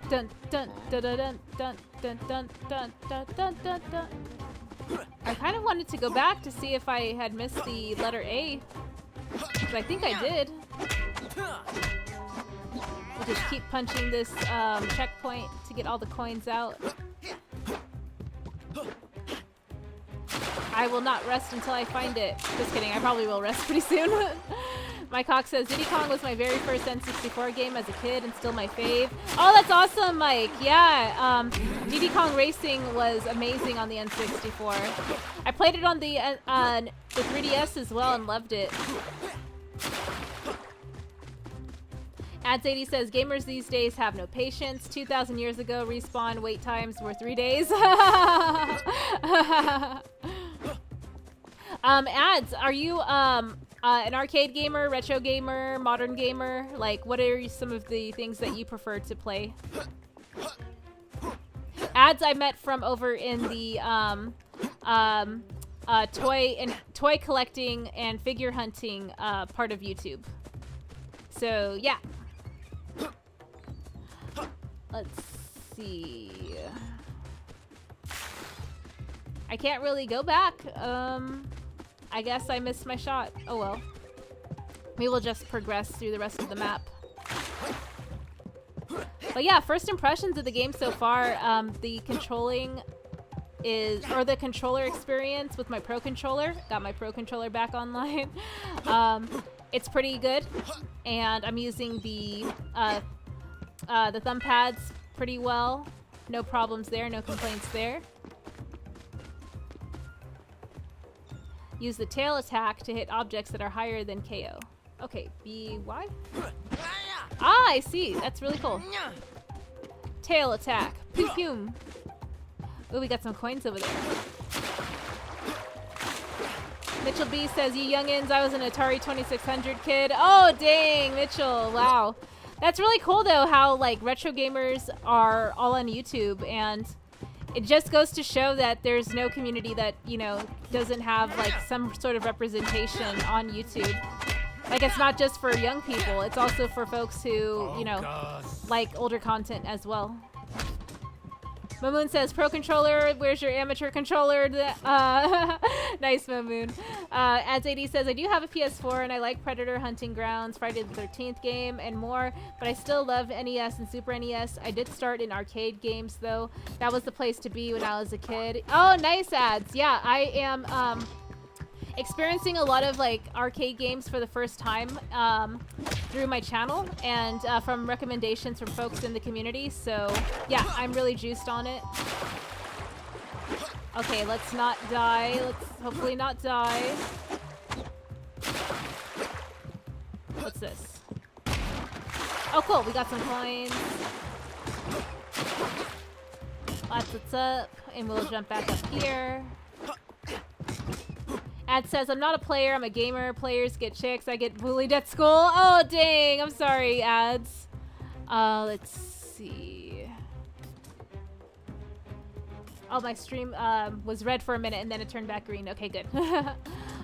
Dun dun dun dun dun dun dun dun dun dun dun dun. I kind of wanted to go back to see if I had missed the letter A, because I think I did. We'll just keep punching this checkpoint to get all the coins out. I will not rest until I find it. Just kidding, I probably will rest pretty soon. My cock says, Diddy Kong was my very first N64 game as a kid and still my fave. Oh, that's awesome, Mike. Yeah, Diddy Kong Racing was amazing on the N64. I played it on the 3DS as well and loved it. Ads80 says, gamers these days have no patience. 2,000 years ago, respawn wait times were 3 days. Ads, are you an arcade gamer, retro gamer, modern gamer? Like, what are some of the things that you prefer to play? Ads I met from over in the toy collecting and figure hunting part of YouTube. So yeah. Let's see. I can't really go back. I guess I missed my shot. Oh well. We will just progress through the rest of the map. But yeah, first impressions of the game so far, the controlling is, or the controller experience with my Pro Controller. Got my Pro Controller back online. It's pretty good, and I'm using the thumb pads pretty well. No problems there, no complaints there. Use the tail attack to hit objects that are higher than KO. Okay, BY? Ah, I see. That's really cool. Tail attack. Pew pew. Oh, we got some coins over there. Mitchell B says, you youngins, I was an Atari 2600 kid. Oh, dang, Mitchell. Wow. That's really cool, though, how, like, retro gamers are all on YouTube, and it just goes to show that there's no community that, you know, doesn't have, like, some sort of representation on YouTube. Like, it's not just for young people. It's also for folks who, you know, like older content as well. Mamoon says, Pro Controller, where's your amateur controller? Nice, Mamoon. Ads80 says, I do have a PS4 and I like Predator, Hunting Grounds, Friday the 13th game, and more, but I still love NES and Super NES. I did start in arcade games, though. That was the place to be when I was a kid. Oh, nice, Ads. Yeah, I am experiencing a lot of, like, arcade games for the first time through my channel and from recommendations from folks in the community. So yeah, I'm really juiced on it. Okay, let's not die. Let's hopefully not die. What's this? Oh cool, we got some coins. That's what's up, and we'll jump back up here. Ad says, I'm not a player, I'm a gamer. Players get chicks, I get bullied at school. Oh, dang, I'm sorry, Ads. Let's see. Oh, my stream was red for a minute and then it turned back green. Okay, good.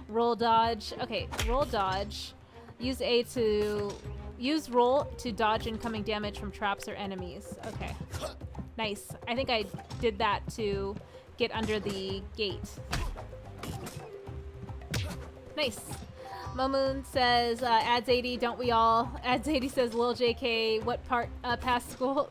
Roll dodge. Okay, roll dodge. Use A to... Use roll to dodge incoming damage from traps or enemies. Okay. Nice. I think I did that to get under the gate. Nice. Momoon says, ads 80, don't we all? Ads 80 says, Lil JK, what part past school?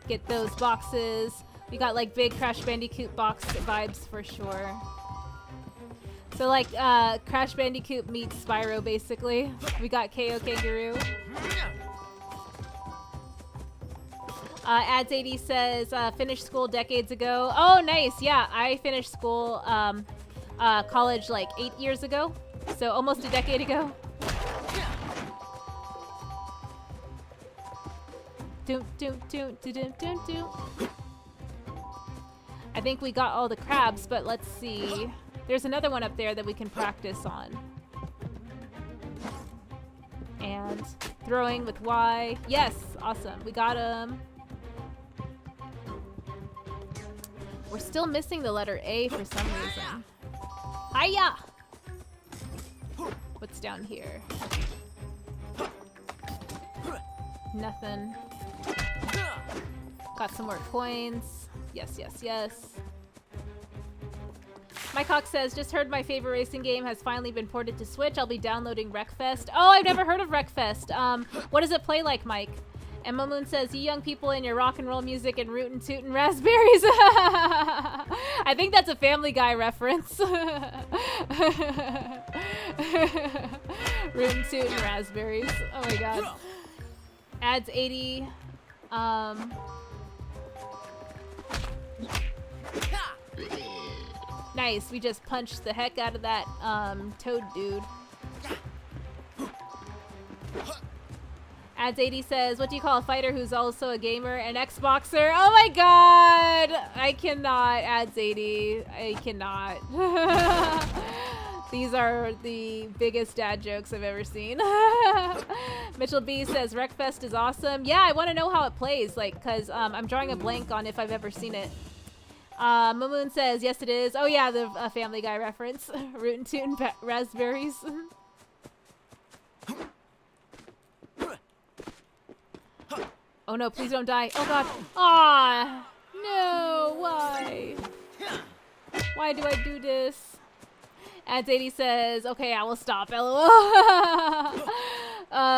Get those boxes. We got like big Crash Bandicoot box vibes for sure. So like Crash Bandicoot meets Spyro basically. We got KO Kangeroo. Ads 80 says finished school decades ago. Oh nice, yeah, I finished school college like 8 years ago. So almost a decade ago. Doom, doom, doom, doom, doom, doom, doom. I think we got all the crabs, but let's see. There's another one up there that we can practice on. And throwing with Y. Yes, awesome. We got him. We're still missing the letter A for some reason. Hiya! What's down here? Nothing. Got some more coins. Yes, yes, yes. My cock says, just heard my favorite racing game has finally been ported to Switch. I'll be downloading Wreckfest. Oh, I've never heard of Wreckfest. What does it play like, Mike? And Momoon says, you young people in your rock and roll music and rootin' tootin' raspberries. I think that's a Family Guy reference. Rootin' tootin' raspberries. Oh my god. Adds 80. Nice, we just punched the heck out of that toad dude. Ads 80 says, what do you call a fighter who's also a gamer? An Xboxer? Oh my god! I cannot, Ads 80. I cannot. These are the biggest dad jokes I've ever seen. Mitchell B says, Wreckfest is awesome. Yeah, I want to know how it plays, like, because I'm drawing a blank on if I've ever seen it. Momoon says, yes it is. Oh yeah, the Family Guy reference. Rootin' tootin' raspberries. Oh no, please don't die. Oh god. Ah, no, why? Why do I do this? Ads 80 says, okay, I will stop, lol.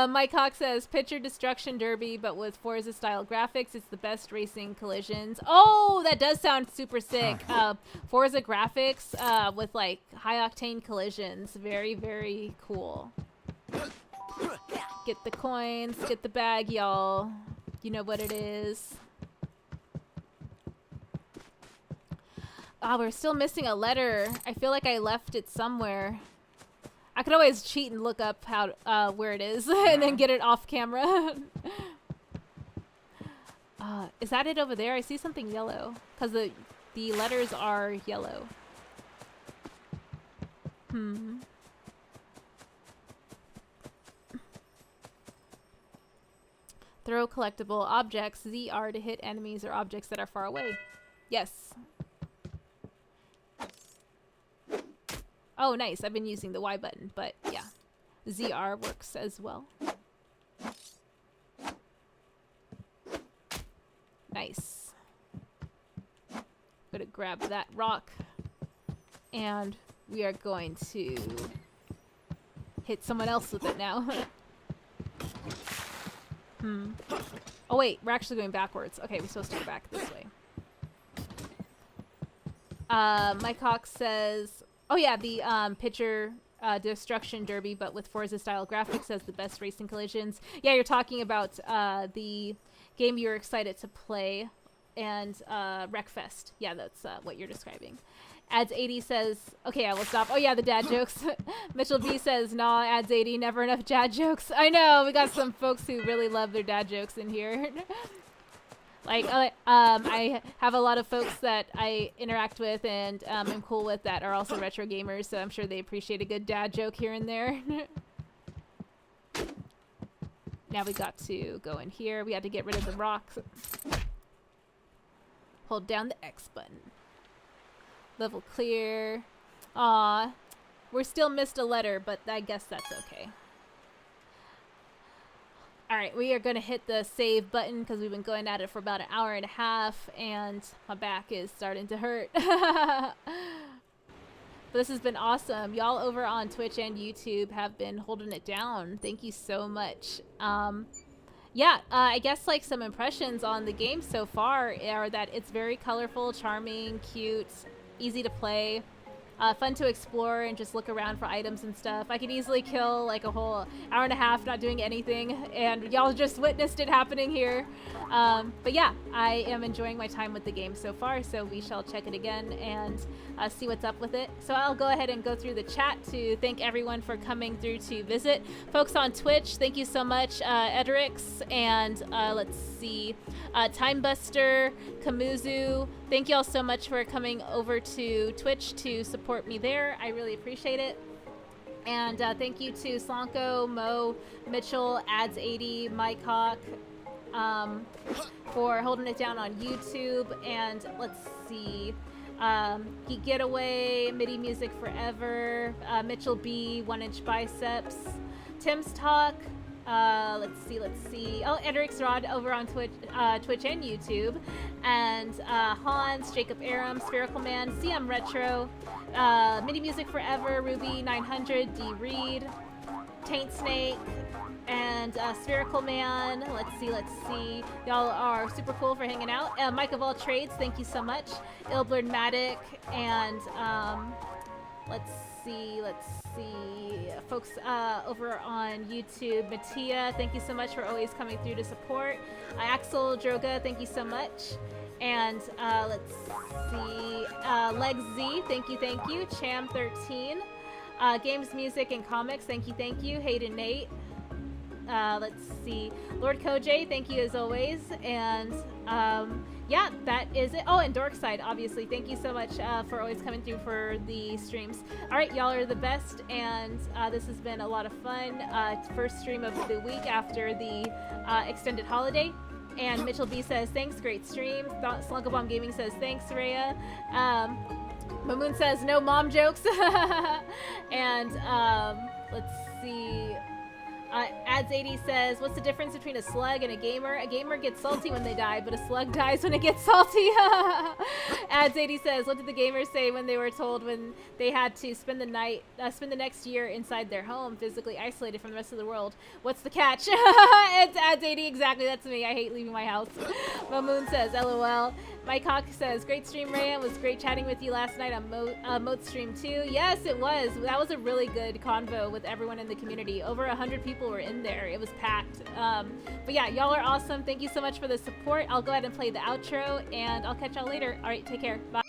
Mike Hawk says, picture destruction derby, but with Forza style graphics. It's the best racing collisions. Oh, that does sound super sick. Forza graphics with like high octane collisions. Very, very cool. Get the coins, get the bag, y'all. You know what it is. Oh, we're still missing a letter. I feel like I left it somewhere. I could always cheat and look up how where it is and then get it off camera. Is that it over there? I see something yellow because the letters are yellow. Throw collectible objects, ZR, to hit enemies or objects that are far away. Yes. Oh, nice. I've been using the Y button, but yeah. ZR works as well. Nice. Gonna grab that rock. And we are going to hit someone else with it now. Oh wait, we're actually going backwards. Okay, we're supposed to go back this way. Mike Hawk says, oh yeah, the picture destruction derby, but with Forza style graphics as the best racing collisions. Yeah, you're talking about the game you're excited to play, and Wreckfest. Yeah, that's what you're describing. Ads 80 says, okay, I will stop. Oh yeah, the dad jokes. Mitchell B says, nah, Ads 80, never enough dad jokes. I know, we got some folks who really love their dad jokes in here. Like, I have a lot of folks that I interact with and am cool with that are also retro gamers, so I'm sure they appreciate a good dad joke here and there. Now we got to go in here. We had to get rid of the rocks. Hold down the X button. Level clear. Aw. We're still missed a letter, but I guess that's okay. Alright. right, we are going to hit the save button because we've been going at it for about an hour and a half, and my back is starting to hurt. But this has been awesome. Y'all over on Twitch and YouTube have been holding it down. Thank you so much. Yeah, I guess like some impressions on the game so far are that it's very colorful, charming, cute, easy to play. Fun to explore and just look around for items and stuff. I could easily kill like a whole hour and a half not doing anything, and y'all just witnessed it happening here. But yeah, I am enjoying my time with the game so far, so we shall check it again and see what's up with it. So I'll go ahead and go through the chat to thank everyone for coming through to visit. Folks on Twitch, thank you so much, Edrix, and let's see, Timebuster, Kamuzu, thank y'all so much for coming over to Twitch to support me there. I really appreciate it. And thank you to Slonko, Mo, Mitchell, Ads80, Mike Hawk, for holding it down on YouTube. And let's see, Geek Getaway, MIDI Music Forever, Mitchell B, 1 Inch Biceps, Tim's Talk, let's see. Oh, Edrix Rod over on Twitch and YouTube, and Hans, Jacob Aram, Spherical Man, CM Retro, MIDI Music Forever, Ruby 900, D Reed, Taint Snake, and Spherical Man. Let's see. Y'all are super cool for hanging out. Mike of All Trades, thank you so much. Ilblerd Matic, and let's see. Folks over on YouTube, Mattia, thank you so much for always coming through to support. Axel Droga, thank you so much. And let's see, Legs Z, thank you. Cham 13, Games, Music, and Comics, thank you. Hayden Nate. Let's see, Lord Koj, thank you as always. And yeah, that is it. Oh, and Dorkside, obviously, thank you so much for always coming through for the streams. All right, y'all are the best, and this has been a lot of fun. First stream of the week after the extended holiday. And Mitchell B says, thanks, great stream. Slunkabomb Gaming says, thanks, Rhea. Mamoon says, no mom jokes. And let's see. Ads80 says, what's the difference between a slug and a gamer? A gamer gets salty when they die, but a slug dies when it gets salty. Ads80 says, what did the gamers say when they were told when they had to spend the next year inside their home, physically isolated from the rest of the world? What's the catch? It's Ads80, exactly, that's me. I hate leaving my house. Mamoon says, LOL. Mike Hawk says, great stream, Raya. It was great chatting with you last night on Moat stream too. Yes, it was. That was a really good convo with everyone in the community. Over 100 people were in there. It was packed. But yeah, y'all are awesome. Thank you so much for the support. I'll go ahead and play the outro, and I'll catch y'all later. All right, take care. Bye.